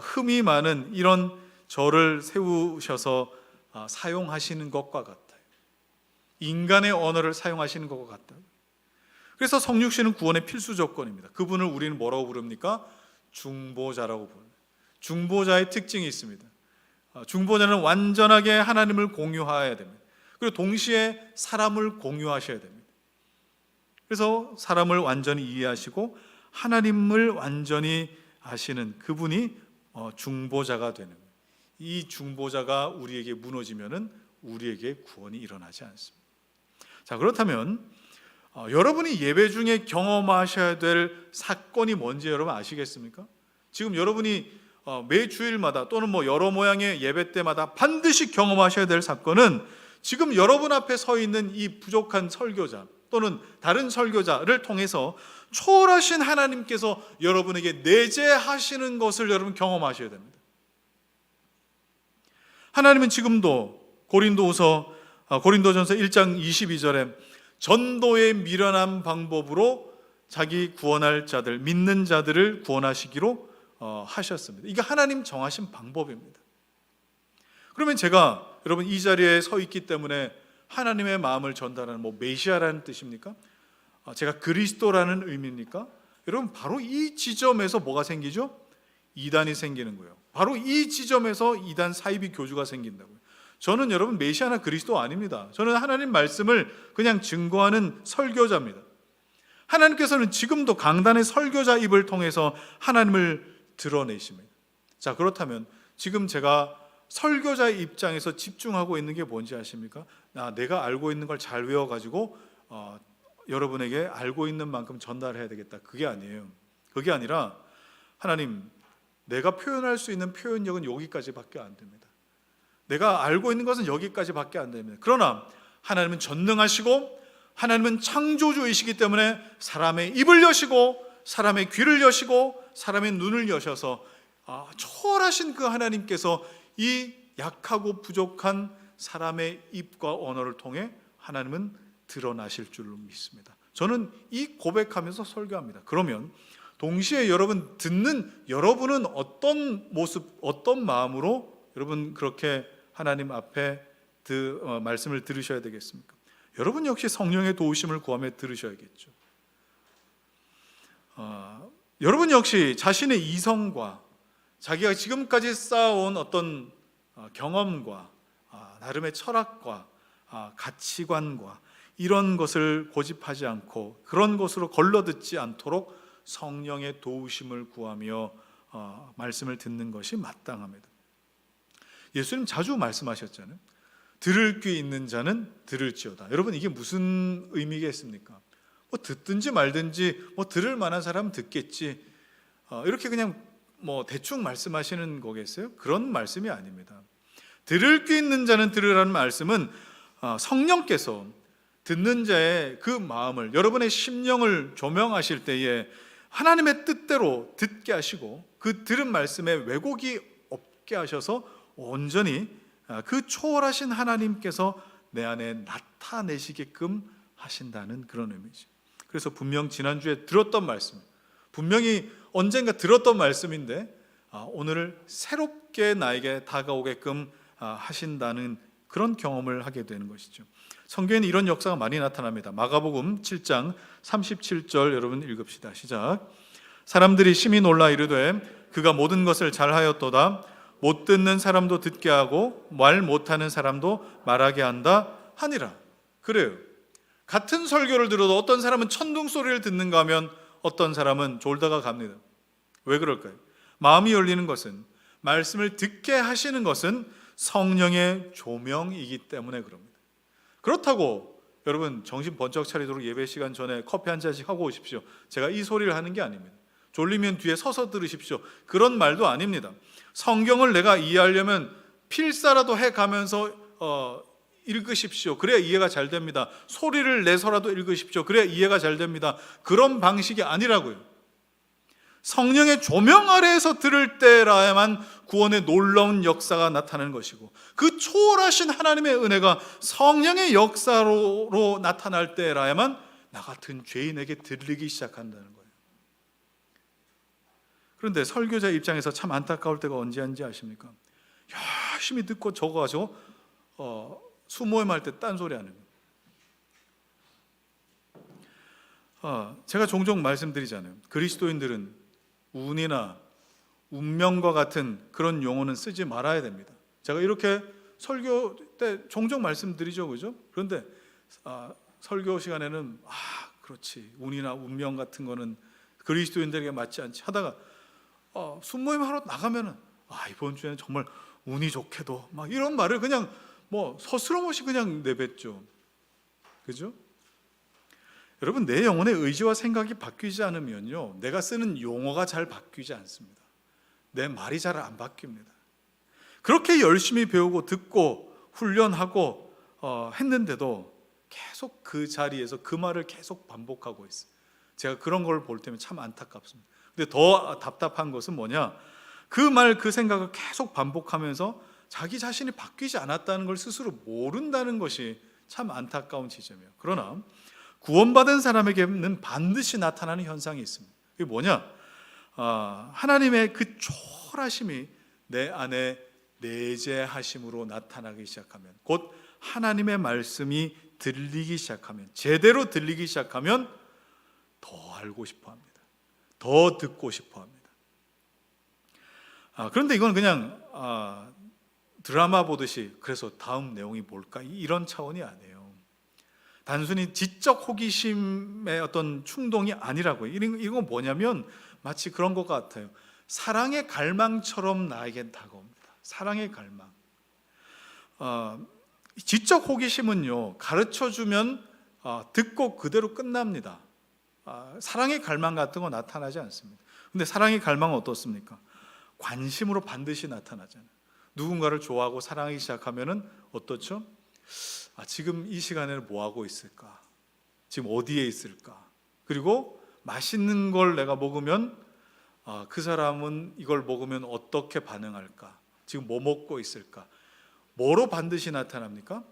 흠이 많은 이런 저를 세우셔서 사용하시는 것과 같아요. 인간의 언어를 사용하시는 것과 같아요. 그래서 성육신은 구원의 필수 조건입니다. 그분을 우리는 뭐라고 부릅니까? 중보자라고 부릅니다. 중보자의 특징이 있습니다. 중보자는 완전하게 하나님을 공유해야 됩니다. 그리고 동시에 사람을 공유하셔야 됩니다. 그래서 사람을 완전히 이해하시고 하나님을 완전히 아시는 그분이 중보자가 되는 거예요. 이 중보자가 우리에게 무너지면은 우리에게 구원이 일어나지 않습니다. 자, 그렇다면 여러분이 예배 중에 경험하셔야 될 사건이 뭔지 여러분 아시겠습니까? 지금 여러분이 매 주일마다 또는 여러 모양의 예배 때마다 반드시 경험하셔야 될 사건은 지금 여러분 앞에 서 있는 이 부족한 설교자 또는 다른 설교자를 통해서 초월하신 하나님께서 여러분에게 내재하시는 것을 여러분 경험하셔야 됩니다. 하나님은 지금도 고린도전서 1장 22절에 전도의 미련한 방법으로 자기 구원할 자들, 믿는 자들을 구원하시기로 하셨습니다. 이게 하나님 정하신 방법입니다. 그러면 제가 여러분 이 자리에 서 있기 때문에 하나님의 마음을 전달하는 메시아라는 뜻입니까? 제가 그리스도라는 의미입니까? 여러분 바로 이 지점에서 뭐가 생기죠? 이단이 생기는 거예요. 바로 이 지점에서 이단 사이비 교주가 생긴다고요. 저는 여러분 메시아나 그리스도 아닙니다. 저는 하나님 말씀을 그냥 증거하는 설교자입니다. 하나님께서는 지금도 강단의 설교자 입을 통해서 하나님을 드러내십니다. 자, 그렇다면 지금 제가 설교자의 입장에서 집중하고 있는 게 뭔지 아십니까? 내가 알고 있는 걸 잘 외워가지고 여러분에게 알고 있는 만큼 전달해야 되겠다. 그게 아니에요. 그게 아니라 하나님, 내가 표현할 수 있는 표현력은 여기까지밖에 안 됩니다. 내가 알고 있는 것은 여기까지밖에 안 됩니다. 그러나 하나님은 전능하시고 하나님은 창조주이시기 때문에 사람의 입을 여시고 사람의 귀를 여시고 사람의 눈을 여셔서 초월하신 그 하나님께서 이 약하고 부족한 사람의 입과 언어를 통해 하나님은 드러나실 줄로 믿습니다. 저는 이 고백하면서 설교합니다. 그러면 동시에 여러분은 어떤 모습, 어떤 마음으로 여러분 그렇게 하나님 앞에 말씀을 들으셔야 되겠습니까? 여러분 역시 성령의 도우심을 구하며 들으셔야겠죠. 여러분 역시 자신의 이성과 자기가 지금까지 쌓아온 어떤 경험과 나름의 철학과 가치관과 이런 것을 고집하지 않고 그런 것으로 걸러듣지 않도록 성령의 도우심을 구하며 말씀을 듣는 것이 마땅합니다. 예수님 자주 말씀하셨잖아요. 들을 귀 있는 자는 들을지어다. 여러분 이게 무슨 의미겠습니까? 듣든지 말든지 들을 만한 사람은 듣겠지. 이렇게 그냥 대충 말씀하시는 거겠어요? 그런 말씀이 아닙니다. 들을 귀 있는 자는 들으라는 말씀은 성령께서 듣는 자의 그 마음을, 여러분의 심령을 조명하실 때에 하나님의 뜻대로 듣게 하시고 그 들은 말씀에 왜곡이 없게 하셔서 온전히 그 초월하신 하나님께서 내 안에 나타내시게끔 하신다는 그런 의미죠. 그래서 분명 지난주에 들었던 말씀, 분명히 언젠가 들었던 말씀인데 오늘 새롭게 나에게 다가오게끔 하신다는 그런 경험을 하게 되는 것이죠. 성경에는 이런 역사가 많이 나타납니다. 마가복음 7장 37절 여러분 읽읍시다. 시작. 사람들이 심히 놀라 이르되 그가 모든 것을 잘하였도다. 못 듣는 사람도 듣게 하고 말 못하는 사람도 말하게 한다 하니라. 그래요. 같은 설교를 들어도 어떤 사람은 천둥 소리를 듣는가 하면 어떤 사람은 졸다가 갑니다. 왜 그럴까요? 마음이 열리는 것은, 말씀을 듣게 하시는 것은 성령의 조명이기 때문에 그럽니다. 그렇다고 여러분 정신 번쩍 차리도록 예배 시간 전에 커피 한 잔씩 하고 오십시오. 제가 이 소리를 하는 게 아닙니다. 졸리면 뒤에 서서 들으십시오. 그런 말도 아닙니다. 성경을 내가 이해하려면 필사라도 해가면서 읽으십시오. 그래야 이해가 잘 됩니다. 소리를 내서라도 읽으십시오. 그래야 이해가 잘 됩니다. 그런 방식이 아니라고요. 성령의 조명 아래에서 들을 때라야만 구원의 놀라운 역사가 나타나는 것이고, 그 초월하신 하나님의 은혜가 성령의 역사로 나타날 때라야만 나 같은 죄인에게 들리기 시작한다는 거예요. 그런데 설교자 입장에서 참 안타까울 때가 언제인지 아십니까? 열심히 듣고 적어가지고 수모임 할 때 딴소리 하는 거예요. 제가 종종 말씀드리잖아요. 그리스도인들은 운이나 운명과 같은 그런 용어는 쓰지 말아야 됩니다. 제가 이렇게 설교 때 종종 말씀드리죠, 그죠? 그런데 설교 시간에는 그렇지, 운이나 운명 같은 거는 그리스도인들에게 맞지 않지 하다가 순모임 하러 나가면은 이번 주에는 정말 운이 좋게도 막 이런 말을 그냥 서스럼없이 그냥 내뱉죠. 그죠? 여러분, 내 영혼의 의지와 생각이 바뀌지 않으면요, 내가 쓰는 용어가 잘 바뀌지 않습니다. 내 말이 잘 안 바뀝니다. 그렇게 열심히 배우고 듣고 훈련하고 했는데도 계속 그 자리에서 그 말을 계속 반복하고 있어요. 제가 그런 걸 볼 때면 참 안타깝습니다. 근데 더 답답한 것은 뭐냐, 그 말, 그 생각을 계속 반복하면서 자기 자신이 바뀌지 않았다는 걸 스스로 모른다는 것이 참 안타까운 지점이에요. 그러나 구원받은 사람에게는 반드시 나타나는 현상이 있습니다. 그게 뭐냐? 하나님의 그 초월하심이 내 안에 내재하심으로 나타나기 시작하면, 곧 하나님의 말씀이 들리기 시작하면, 제대로 들리기 시작하면 더 알고 싶어 합니다. 더 듣고 싶어 합니다. 그런데 이건 그냥 드라마 보듯이 그래서 다음 내용이 뭘까 이런 차원이 아니에요. 단순히 지적 호기심의 어떤 충동이 아니라고요. 이건 뭐냐면 마치 그런 것 같아요. 사랑의 갈망처럼 나에겐 다가옵니다. 사랑의 갈망. 지적 호기심은요, 가르쳐주면 듣고 그대로 끝납니다. 사랑의 갈망 같은 거 나타나지 않습니다. 근데 사랑의 갈망은 어떻습니까? 관심으로 반드시 나타나잖아요. 누군가를 좋아하고 사랑하기 시작하면은 어떻죠? 지금 이 시간에는 뭐 하고 있을까? 지금 어디에 있을까? 그리고 맛있는 걸 내가 먹으면 그 사람은 이걸 먹으면 어떻게 반응할까? 지금 뭐 먹고 있을까? 뭐로 반드시 나타납니까?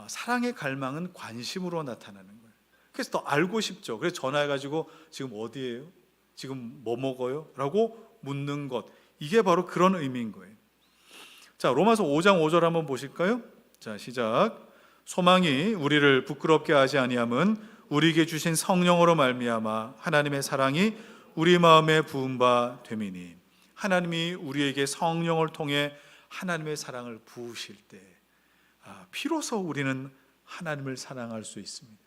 사랑의 갈망은 관심으로 나타나는 거예요. 그래서 더 알고 싶죠. 그래서 전화해가지고 지금 어디예요? 지금 뭐 먹어요? 라고 묻는 것, 이게 바로 그런 의미인 거예요. 자, 로마서 5장 5절 한번 보실까요? 자, 시작. 소망이 우리를 부끄럽게 하지 아니함은 우리에게 주신 성령으로 말미암아 하나님의 사랑이 우리 마음에 부은 바 됨이니. 하나님이 우리에게 성령을 통해 하나님의 사랑을 부으실 때 비로소 우리는 하나님을 사랑할 수 있습니다.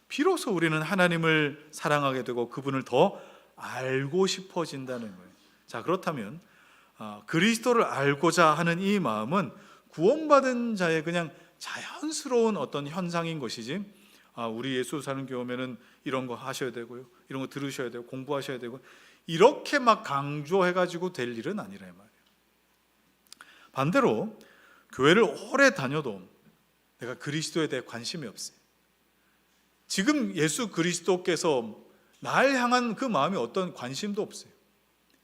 비로소 우리는 하나님을 사랑하게 되고 그분을 더 알고 싶어진다는 거예요. 자, 그렇다면 그리스도를 알고자 하는 이 마음은 구원받은 자의 그냥 자연스러운 어떤 현상인 것이지, 우리 예수 사는 교회면은 이런 거 하셔야 되고요, 이런 거 들으셔야 되고 공부하셔야 되고 이렇게 막 강조해가지고 될 일은 아니라 말이에요. 반대로 교회를 오래 다녀도 내가 그리스도에 대해 관심이 없어요. 지금 예수 그리스도께서 날 향한 그 마음이 어떤 관심도 없어요.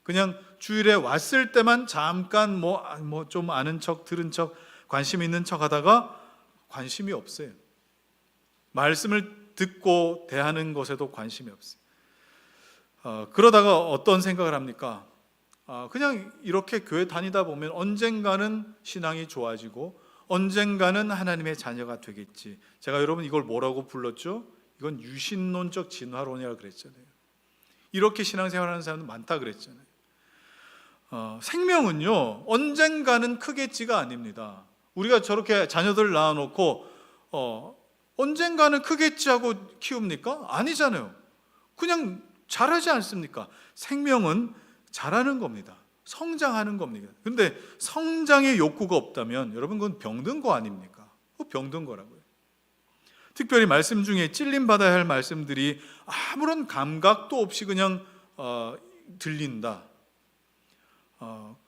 그냥 주일에 왔을 때만 잠깐 좀 아는 척 들은 척 관심 있는 척 하다가 관심이 없어요. 말씀을 듣고 대하는 것에도 관심이 없어요. 그러다가 어떤 생각을 합니까? 그냥 이렇게 교회 다니다 보면 언젠가는 신앙이 좋아지고 언젠가는 하나님의 자녀가 되겠지. 제가 여러분 이걸 뭐라고 불렀죠? 이건 유신론적 진화론이라고 그랬잖아요. 이렇게 신앙생활하는 사람은 많다 그랬잖아요. 생명은요 언젠가는 크겠지가 아닙니다. 우리가 저렇게 자녀들 낳아놓고 언젠가는 크겠지 하고 키웁니까? 아니잖아요. 그냥 자라지 않습니까? 생명은 자라는 겁니다. 성장하는 겁니다. 근데 성장의 욕구가 없다면 여러분 그건 병든 거 아닙니까? 병든 거라고요. 특별히 말씀 중에 찔림받아야 할 말씀들이 아무런 감각도 없이 그냥 들린다.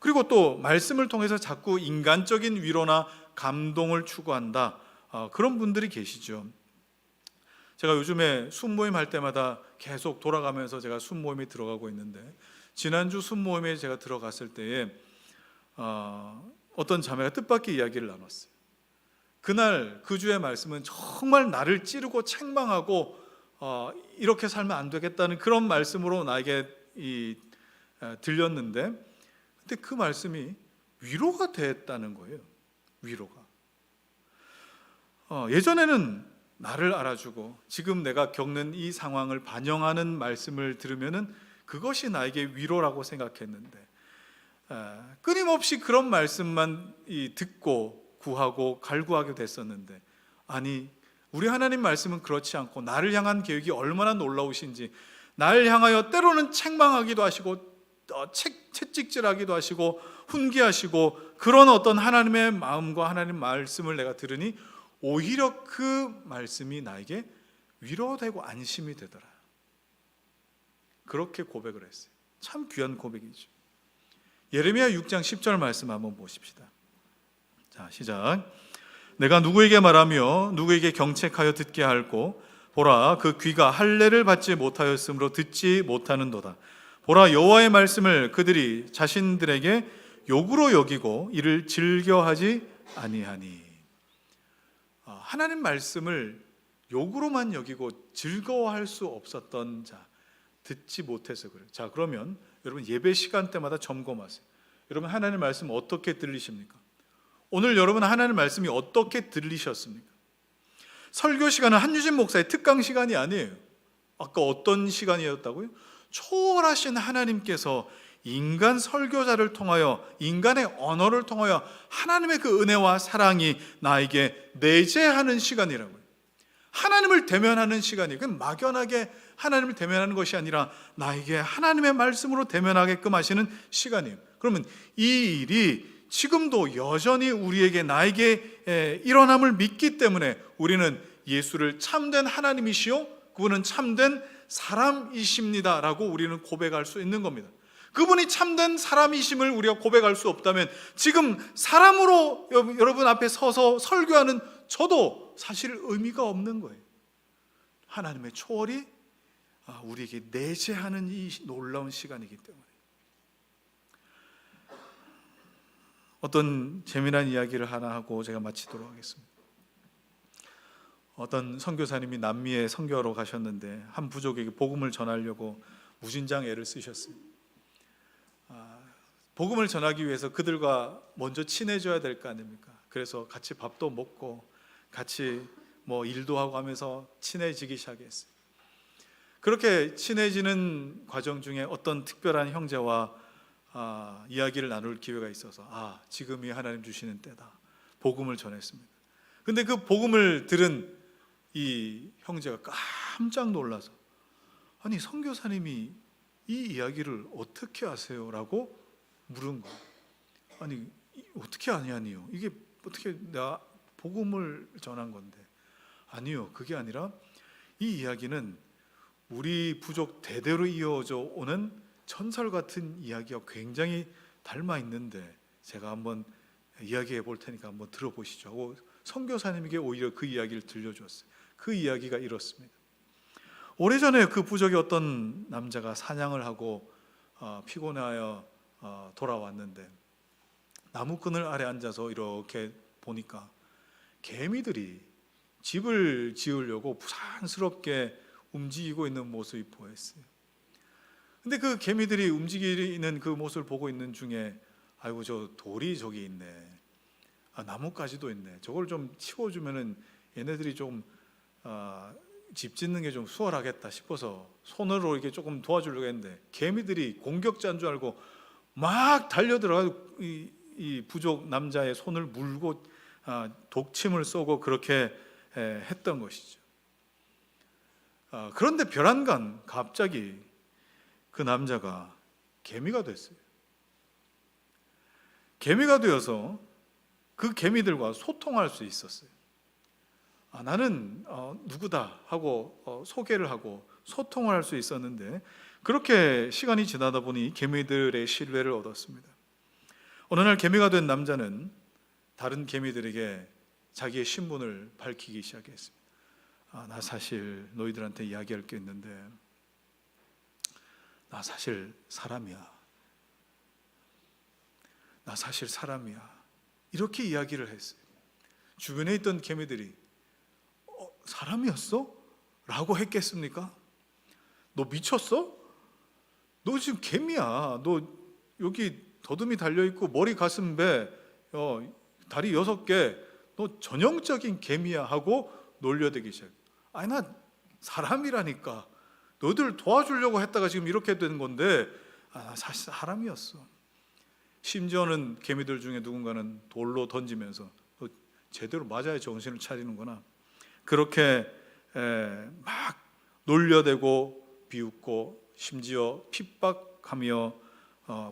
그리고 또 말씀을 통해서 자꾸 인간적인 위로나 감동을 추구한다. 그런 분들이 계시죠. 제가 요즘에 순모임 할 때마다 계속 돌아가면서 제가 순모임에 들어가고 있는데 지난주 순모임에 제가 들어갔을 때에 어떤 자매가 뜻밖의 이야기를 나눴어요. 그날 그 주의 말씀은 정말 나를 찌르고 책망하고 이렇게 살면 안 되겠다는 그런 말씀으로 나에게 들렸는데 근데 그 말씀이 위로가 됐다는 거예요. 위로가. 예전에는 나를 알아주고 지금 내가 겪는 이 상황을 반영하는 말씀을 들으면은 그것이 나에게 위로라고 생각했는데 끊임없이 그런 말씀만 듣고 구하고 갈구하게 됐었는데 아니 우리 하나님 말씀은 그렇지 않고 나를 향한 계획이 얼마나 놀라우신지 나를 향하여 때로는 책망하기도 하시고 채찍질하기도 하시고 훈계하시고 그런 어떤 하나님의 마음과 하나님 말씀을 내가 들으니 오히려 그 말씀이 나에게 위로되고 안심이 되더라. 그렇게 고백을 했어요. 참 귀한 고백이죠. 예레미야 6장 10절 말씀 한번 보십시다. 자, 시작. 내가 누구에게 말하며 누구에게 경책하여 듣게 할꼬 보라 그 귀가 할례를 받지 못하였으므로 듣지 못하는도다. 보라 여호와의 말씀을 그들이 자신들에게 욕으로 여기고 이를 즐겨하지 아니하니. 하나님 말씀을 욕으로만 여기고 즐거워할 수 없었던 자, 듣지 못해서 그래요. 자, 그러면 여러분 예배 시간 때마다 점검하세요. 여러분 하나님 말씀 어떻게 들리십니까? 오늘 여러분 하나님 말씀이 어떻게 들리셨습니까? 설교 시간은 한유진 목사의 특강 시간이 아니에요. 아까 어떤 시간이었다고요? 초월하신 하나님께서 인간 설교자를 통하여 인간의 언어를 통하여 하나님의 그 은혜와 사랑이 나에게 내재하는 시간이라고요. 하나님을 대면하는 시간이 그냥 막연하게 하나님을 대면하는 것이 아니라 나에게 하나님의 말씀으로 대면하게끔 하시는 시간이에요. 그러면 이 일이 지금도 여전히 우리에게 나에게 일어남을 믿기 때문에 우리는 예수를 참된 하나님이시요 그분은 참된 사람이십니다 라고 우리는 고백할 수 있는 겁니다. 그분이 참된 사람이심을 우리가 고백할 수 없다면 지금 사람으로 여러분 앞에 서서 설교하는 저도 사실 의미가 없는 거예요. 하나님의 초월이 우리에게 내재하는 이 놀라운 시간이기 때문에. 어떤 재미난 이야기를 하나 하고 제가 마치도록 하겠습니다. 어떤 선교사님이 남미에 선교하러 가셨는데 한 부족에게 복음을 전하려고 무진장 애를 쓰셨어요. 복음을 전하기 위해서 그들과 먼저 친해져야 될 거 아닙니까? 그래서 같이 밥도 먹고 같이 일도 하고 하면서 친해지기 시작했어요. 그렇게 친해지는 과정 중에 어떤 특별한 형제와 이야기를 나눌 기회가 있어서 지금이 하나님 주시는 때다. 복음을 전했습니다. 근데 그 복음을 들은 이 형제가 깜짝 놀라서 아니 선교사님이 이 이야기를 어떻게 아세요? 라고 물은 거예요. 아니 어떻게 아냐니요? 이게 어떻게 내가 복음을 전한 건데. 아니요, 그게 아니라 이 이야기는 우리 부족 대대로 이어져 오는 전설 같은 이야기와 굉장히 닮아 있는데 제가 한번 이야기해 볼 테니까 한번 들어보시죠 하고 선교사님에게 오히려 그 이야기를 들려주었어요. 그 이야기가 이렇습니다. 오래전에 그 부족의 어떤 남자가 사냥을 하고 피곤하여 돌아왔는데 나무그늘 아래 앉아서 이렇게 보니까 개미들이 집을 지으려고 부산스럽게 움직이고 있는 모습이 보였어요. 근데 그 개미들이 움직이는 그 모습을 보고 있는 중에 아이고 저 돌이 저기 있네, 나뭇가지도 있네, 저걸 좀 치워주면은 얘네들이 좀 집 짓는 게 좀 수월하겠다 싶어서 손으로 이렇게 조금 도와주려고 했는데 개미들이 공격자인 줄 알고 막 달려들어가지고 이 부족 남자의 손을 물고 독침을 쏘고 그렇게 했던 것이죠. 그런데 별안간 갑자기 그 남자가 개미가 됐어요. 개미가 되어서 그 개미들과 소통할 수 있었어요. 나는 누구다 하고 소개를 하고 소통을 할 수 있었는데 그렇게 시간이 지나다 보니 개미들의 신뢰를 얻었습니다. 어느 날 개미가 된 남자는 다른 개미들에게 자기의 신분을 밝히기 시작했습니다. 나 사실 너희들한테 이야기할 게 있는데 나 사실 사람이야. 나 사실 사람이야. 이렇게 이야기를 했어요. 주변에 있던 개미들이 사람이었어? 라고 했겠습니까? 너 미쳤어? 너 지금 개미야. 너 여기 더듬이 달려있고 머리 가슴 배 다리 6개, 너 전형적인 개미야 하고 놀려대기 시작. 아니 나 사람이라니까. 너희들 도와주려고 했다가 지금 이렇게 된 건데 나 사실 사람이었어. 심지어는 개미들 중에 누군가는 돌로 던지면서 너 제대로 맞아야 정신을 차리는구나, 그렇게 막 놀려대고 비웃고 심지어 핍박하며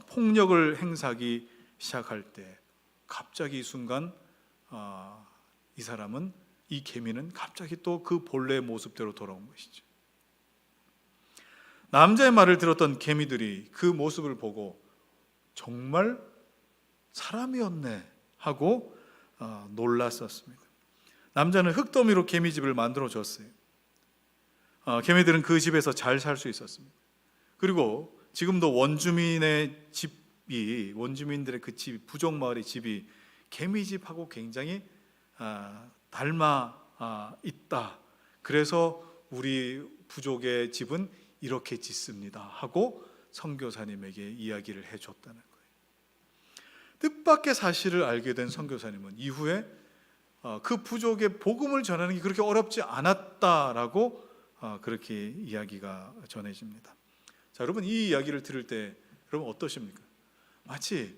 폭력을 행사하기 시작할 때 갑자기 이 순간 이 사람은, 이 개미는 갑자기 또 그 본래의 모습대로 돌아온 것이죠. 남자의 말을 들었던 개미들이 그 모습을 보고 정말 사람이었네 하고 놀랐었습니다. 남자는 흙더미로 개미집을 만들어줬어요. 개미들은 그 집에서 잘 살 수 있었습니다. 그리고 지금도 원주민들의 그 집, 부족마을의 집이 개미집하고 굉장히 닮아 있다. 그래서 우리 부족의 집은 이렇게 짓습니다 하고 선교사님에게 이야기를 해줬다는 거예요. 뜻밖의 사실을 알게 된 선교사님은 이후에 그 부족의 복음을 전하는 게 그렇게 어렵지 않았다라고 그렇게 이야기가 전해집니다. 자, 여러분 이 이야기를 들을 때 여러분 어떠십니까? 마치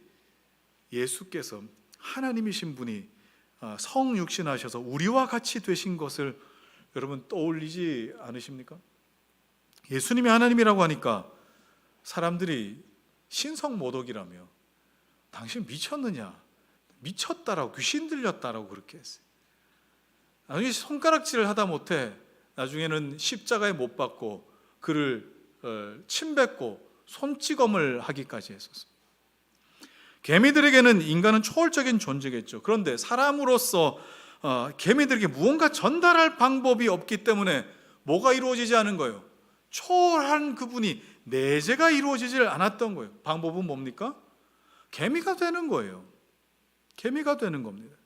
예수께서 하나님이신 분이 성육신하셔서 우리와 같이 되신 것을 여러분 떠올리지 않으십니까? 예수님이 하나님이라고 하니까 사람들이 신성모독이라며 당신 미쳤느냐, 미쳤다라고, 귀신 들렸다라고 그렇게 했어요. 나중에 손가락질을 하다 못해 나중에는 십자가에 못 박고 그를 침뱉고 손찌검을 하기까지 했었습니다. 개미들에게는 인간은 초월적인 존재겠죠. 그런데 사람으로서 개미들에게 무언가 전달할 방법이 없기 때문에 뭐가 이루어지지 않은 거예요? 초월한 그분이 내재가 이루어지질 않았던 거예요. 방법은 뭡니까? 개미가 되는 거예요. 개미가 되는 겁니다.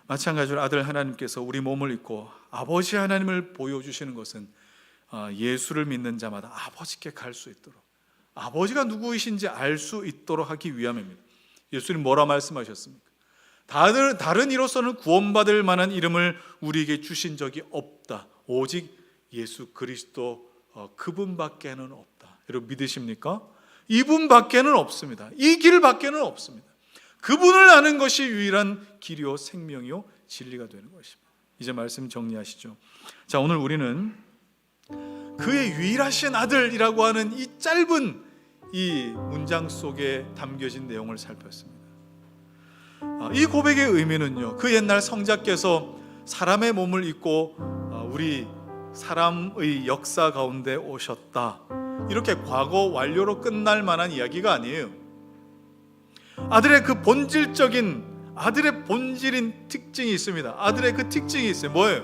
마찬가지로 아들 하나님께서 우리 몸을 입고 아버지 하나님을 보여주시는 것은 예수를 믿는 자마다 아버지께 갈 수 있도록, 아버지가 누구이신지 알 수 있도록 하기 위함입니다. 예수님 뭐라 말씀하셨습니까? 다른 이로서는 구원받을 만한 이름을 우리에게 주신 적이 없다. 오직 예수 그리스도 그분밖에는 없다. 여러분 믿으십니까? 이분밖에는 없습니다. 이 길밖에는 없습니다. 그분을 아는 것이 유일한 길이요 생명이요 진리가 되는 것입니다. 이제 말씀 정리하시죠. 자, 오늘 우리는 그의 유일하신 아들이라고 하는 이 짧은 이 문장 속에 담겨진 내용을 살폈습니다. 이 고백의 의미는요, 그 옛날 성자께서 사람의 몸을 입고 우리 사람의 역사 가운데 오셨다, 이렇게 과거 완료로 끝날 만한 이야기가 아니에요. 아들의 그 아들의 본질인 특징이 있습니다. 아들의 그 특징이 있어요. 뭐예요?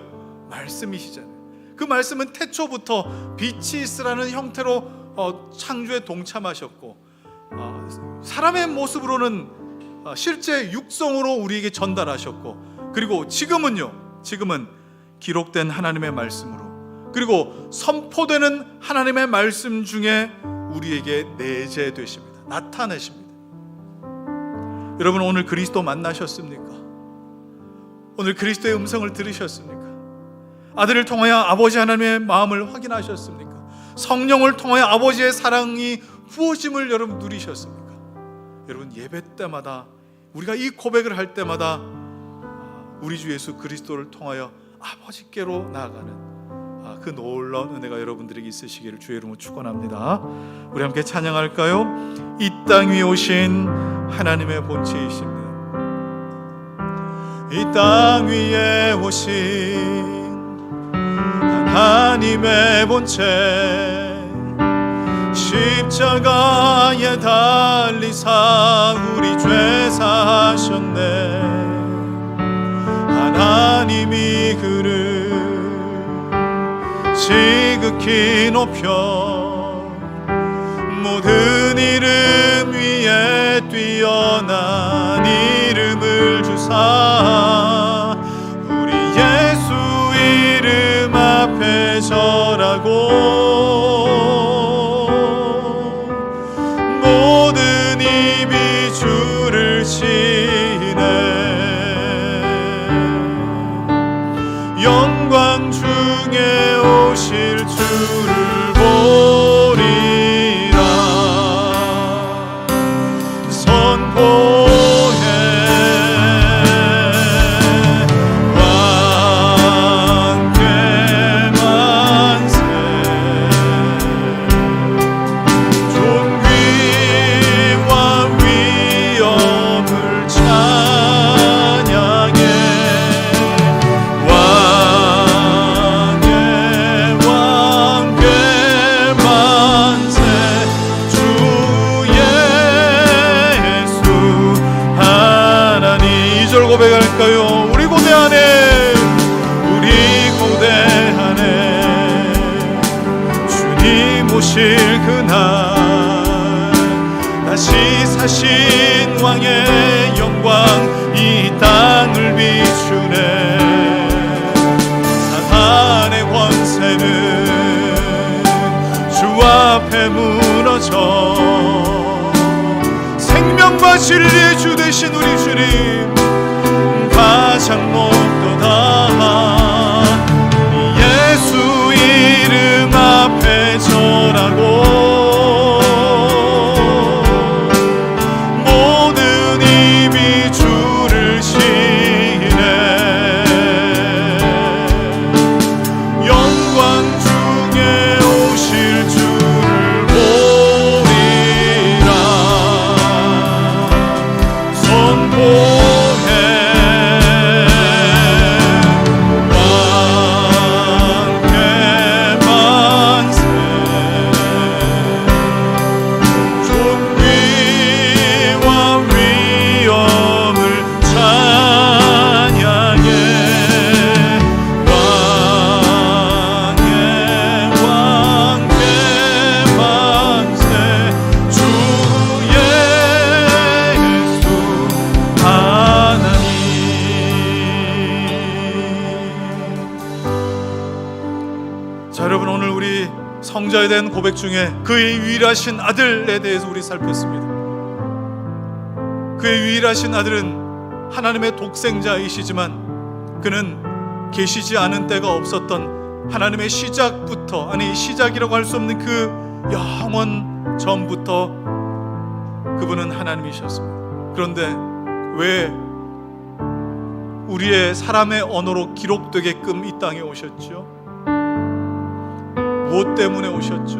말씀이시잖아요. 그 말씀은 태초부터 빛이 있으라는 형태로 창조에 동참하셨고, 사람의 모습으로는 실제 육성으로 우리에게 전달하셨고, 그리고 지금은 기록된 하나님의 말씀으로, 그리고 선포되는 하나님의 말씀 중에 우리에게 내재되십니다. 나타내십니다. 여러분, 오늘 그리스도 만나셨습니까? 오늘 그리스도의 음성을 들으셨습니까? 아들을 통하여 아버지 하나님의 마음을 확인하셨습니까? 성령을 통하여 아버지의 사랑이 부어짐을 여러분 누리셨습니까? 여러분, 예배 때마다, 우리가 이 고백을 할 때마다 우리 주 예수 그리스도를 통하여 아버지께로 나아가는 그 놀라운 은혜가 여러분들에게 있으시기를 주의 이름으로 축원합니다. 우리 함께 찬양할까요? 이 땅 위에 오신 하나님의 본체이십니다. 이 땅 위에 오신 하나님의 본체, 십자가에 달리사 우리 죄 사하셨네. 하나님이 그를 지극히 높여 모든 이름 위에 뛰어난 이름을 주사 우리 예수 이름 앞에 절하고 모든 입이 주를 치네. 영광 중에 오실 주를 보리라. 선포해 왕께 만세. 존귀와 위엄을 찬양해. 고백할까요? 우리 고대하네, 우리 고대하네. 주님 오실 그날 다시 사신 왕의 영광 이 땅을 비추네. 사탄의 권세는 주 앞에 무너져 생명과 진리의 주 되신 우리 주님 가장 높도다. 예수 이름 앞에 절하고 모든 입이 주를 치네. 영광 중에 오실 주를 보리라. 선포 성자에 대한 고백 중에 그의 유일하신 아들에 대해서 우리 살폈습니다. 그의 유일하신 아들은 하나님의 독생자이시지만 그는 계시지 않은 때가 없었던 하나님의 시작부터, 아니 시작이라고 할 수 없는 그 영원 전부터 그분은 하나님이셨습니다. 그런데 왜 우리의 사람의 언어로 기록되게끔 이 땅에 오셨죠? 무엇 때문에 오셨죠?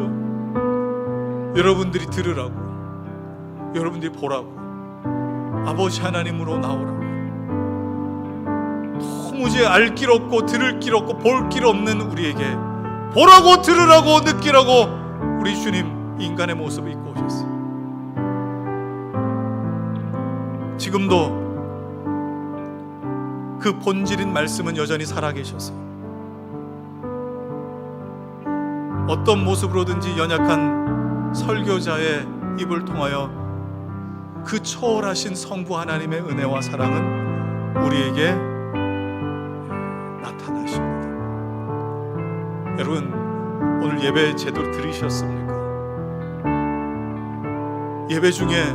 여러분들이 들으라고, 여러분들이 보라고, 아버지 하나님으로 나오라고. 도무지 알 길 없고 들을 길 없고 볼 길 없는 우리에게 보라고 들으라고 느끼라고 우리 주님 인간의 모습을 입고 오셨어요. 지금도 그 본질인 말씀은 여전히 살아계셔서 어떤 모습으로든지 연약한 설교자의 입을 통하여 그 초월하신 성부 하나님의 은혜와 사랑은 우리에게 나타나십니다. 여러분, 오늘 예배 제대로 들으셨습니까? 예배 중에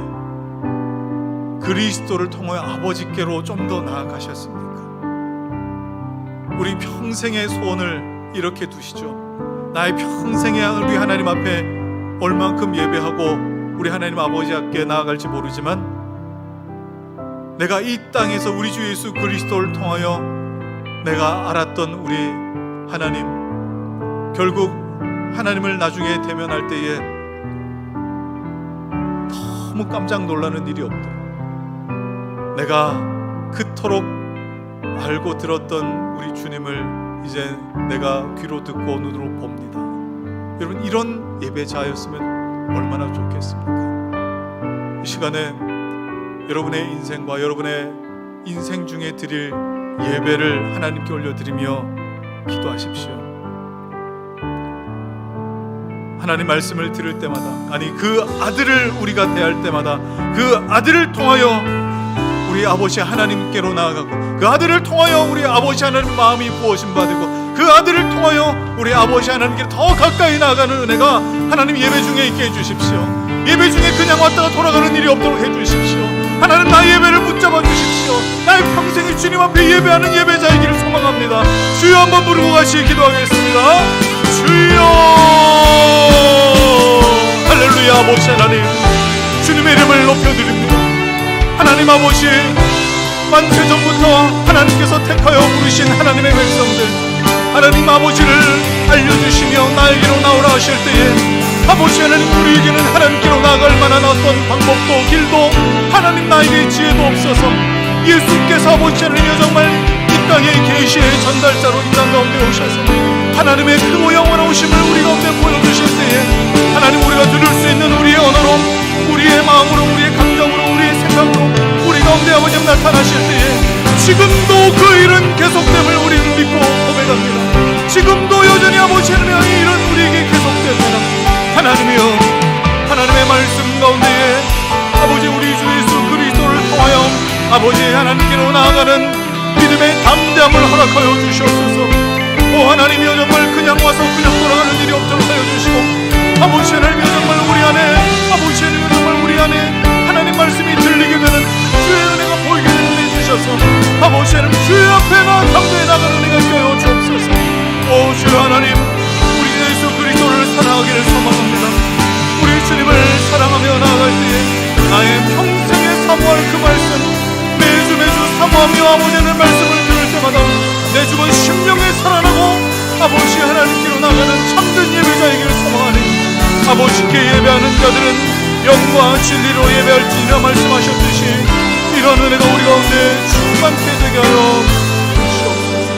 그리스도를 통하여 아버지께로 좀 더 나아가셨습니까? 우리 평생의 소원을 이렇게 두시죠. 나의 평생에 우리 하나님 앞에 얼만큼 예배하고 우리 하나님 아버지 앞에 나아갈지 모르지만 내가 이 땅에서 우리 주 예수 그리스도를 통하여 내가 알았던 우리 하나님, 결국 하나님을 나중에 대면할 때에 너무 깜짝 놀라는 일이 없도록 내가 그토록 알고 들었던 우리 주님을 이제 내가 귀로 듣고 눈으로 봅니다. 여러분, 이런 예배자였으면 얼마나 좋겠습니까? 이 시간에 여러분의 인생과 여러분의 인생 중에 드릴 예배를 하나님께 올려드리며 기도하십시오. 하나님 말씀을 들을 때마다, 아니 그 아들을 우리가 대할 때마다 그 아들을 통하여 우리 아버지 하나님께로 나아가고 그 아들을 통하여 우리 아버지 하나님 마음이 부어심 받고 그 아들을 통하여 우리 아버지 하나님께 더 가까이 나아가는 은혜가 하나님 예배 중에 있게 해주십시오. 예배 중에 그냥 왔다가 돌아가는 일이 없도록 해주십시오. 하나님, 나의 예배를 붙잡아 주십시오. 나의 평생을 주님 앞에 예배하는 예배자이기를 소망합니다. 주여 한번 부르고 같이 기도하겠습니다. 주여, 할렐루야. 아버지 하나님, 주님의 이름을 높여드립니다. 하나님 아버지, 만세전부터 하나님께서 택하여 부르신 하나님의 백성들, 하나님 아버지를 알려주시며 나에게로 나오라 하실 때에 아버지 하나님, 우리에게는 하나님께로 나아갈 만한 어떤 방법도 길도 하나님 나에게 지혜도 없어서 예수께서 아버지 하나님여 정말 이 땅의 계시의 전달자로 이 땅 가운데 오셔서 하나님의 크고 영원한 오심을 우리 가운데 보여주실 때에 하나님, 우리가 들을 수 있는 우리의 언어로, 우리의 마음으로, 우리의 감정으로, 우리의 생각으로 우리 가운데 아버지 나타나실 때에 지금도 그 일은 계속됨을 우리는 믿고 고백합니다. 지금도 여전히 아버지 하나님의 일은 우리에게 계속됩니다. 하나님이여, 하나님의 말씀 가운데에 아버지 우리 주 예수 그리스도를 통하여 아버지 하나님께로 나아가는 믿음의 담대함을 허락하여 주시옵소서. 오 하나님이여, 정말 그냥 와서 그냥 돌아가는 일이 없도록 하여 주시고 아버지 하나님이여, 정말 우리 안에 아버지 하나님이여, 정말 우리 안에 하나님 말씀이 들리게 되는 주의 은혜가 보이게 되는 은혜 주셔서 아버지 하나님, 주의 앞에만 담대히 나가는 은혜가 있게 하여 주옵소서. 오 주여 하나님, 우리 예수 그리스도를 사랑하기를 소망합니다. 우리 주님을 사랑하며 나아갈 때에 나의 평생에 사모할 그 말씀, 매주 사모하며 아버지 하나님의 말씀을 들을 때마다 내 죽은 심령에 살아나고 아버지 하나님께로 나가는 참된 예배자이기를 소망하니 아버지께 예배하는 자들은 영과 진리로 예배할지니라 말씀하셨듯이 이런 은혜가 우리 가운데 충만케 되게 하여 주시옵소서.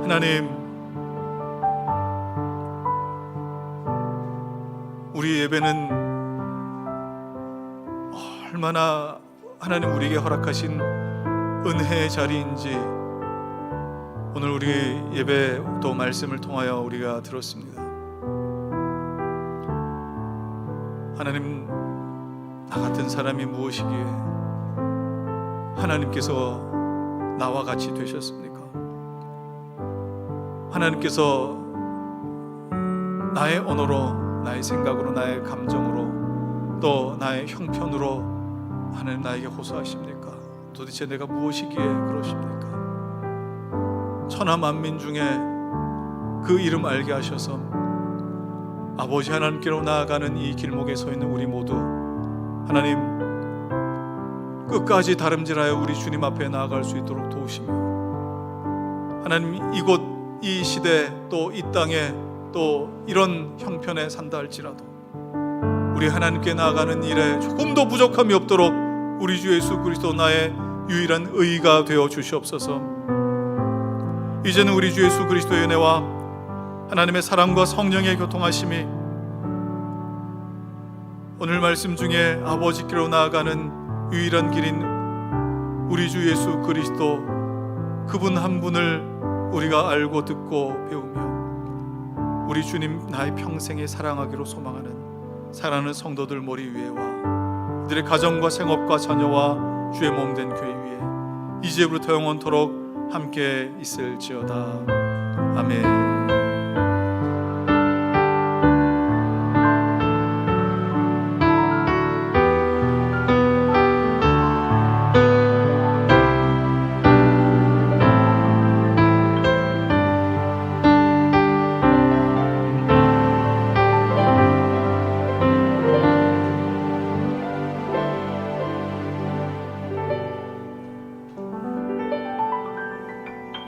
하나님, 우리 예배는 얼마나 하나님 우리에게 허락하신 은혜의 자리인지 오늘 우리 예배 또 말씀을 통하여 우리가 들었습니다. 하나님, 나 같은 사람이 무엇이기에 하나님께서 나와 같이 되셨습니까? 하나님께서 나의 언어로, 나의 생각으로, 나의 감정으로, 또 나의 형편으로 하나님 나에게 호소하십니까? 도대체 내가 무엇이기에 그러십니까? 천하 만민 중에 그 이름 알게 하셔서 아버지 하나님께로 나아가는 이 길목에 서 있는 우리 모두 하나님 끝까지 다름질하여 우리 주님 앞에 나아갈 수 있도록 도우시며 하나님, 이곳 이 시대 또 이 땅에 또 이런 형편에 산다 할지라도 우리 하나님께 나아가는 일에 조금도 부족함이 없도록 우리 주 예수 그리스도 나의 유일한 의가 되어 주시옵소서. 이제는 우리 주 예수 그리스도의 은혜와 하나님의 사랑과 성령의 교통하심이 오늘 말씀 중에 아버지께로 나아가는 유일한 길인 우리 주 예수 그리스도, 그분 한 분을 우리가 알고 듣고 배우며 우리 주님 나의 평생에 사랑하기로 소망하는 사랑하는 성도들 머리 위에와 이들의 가정과 생업과 자녀와 주의 몸된 교회 위에 이제부터 영원토록 함께 있을지어다. 아멘.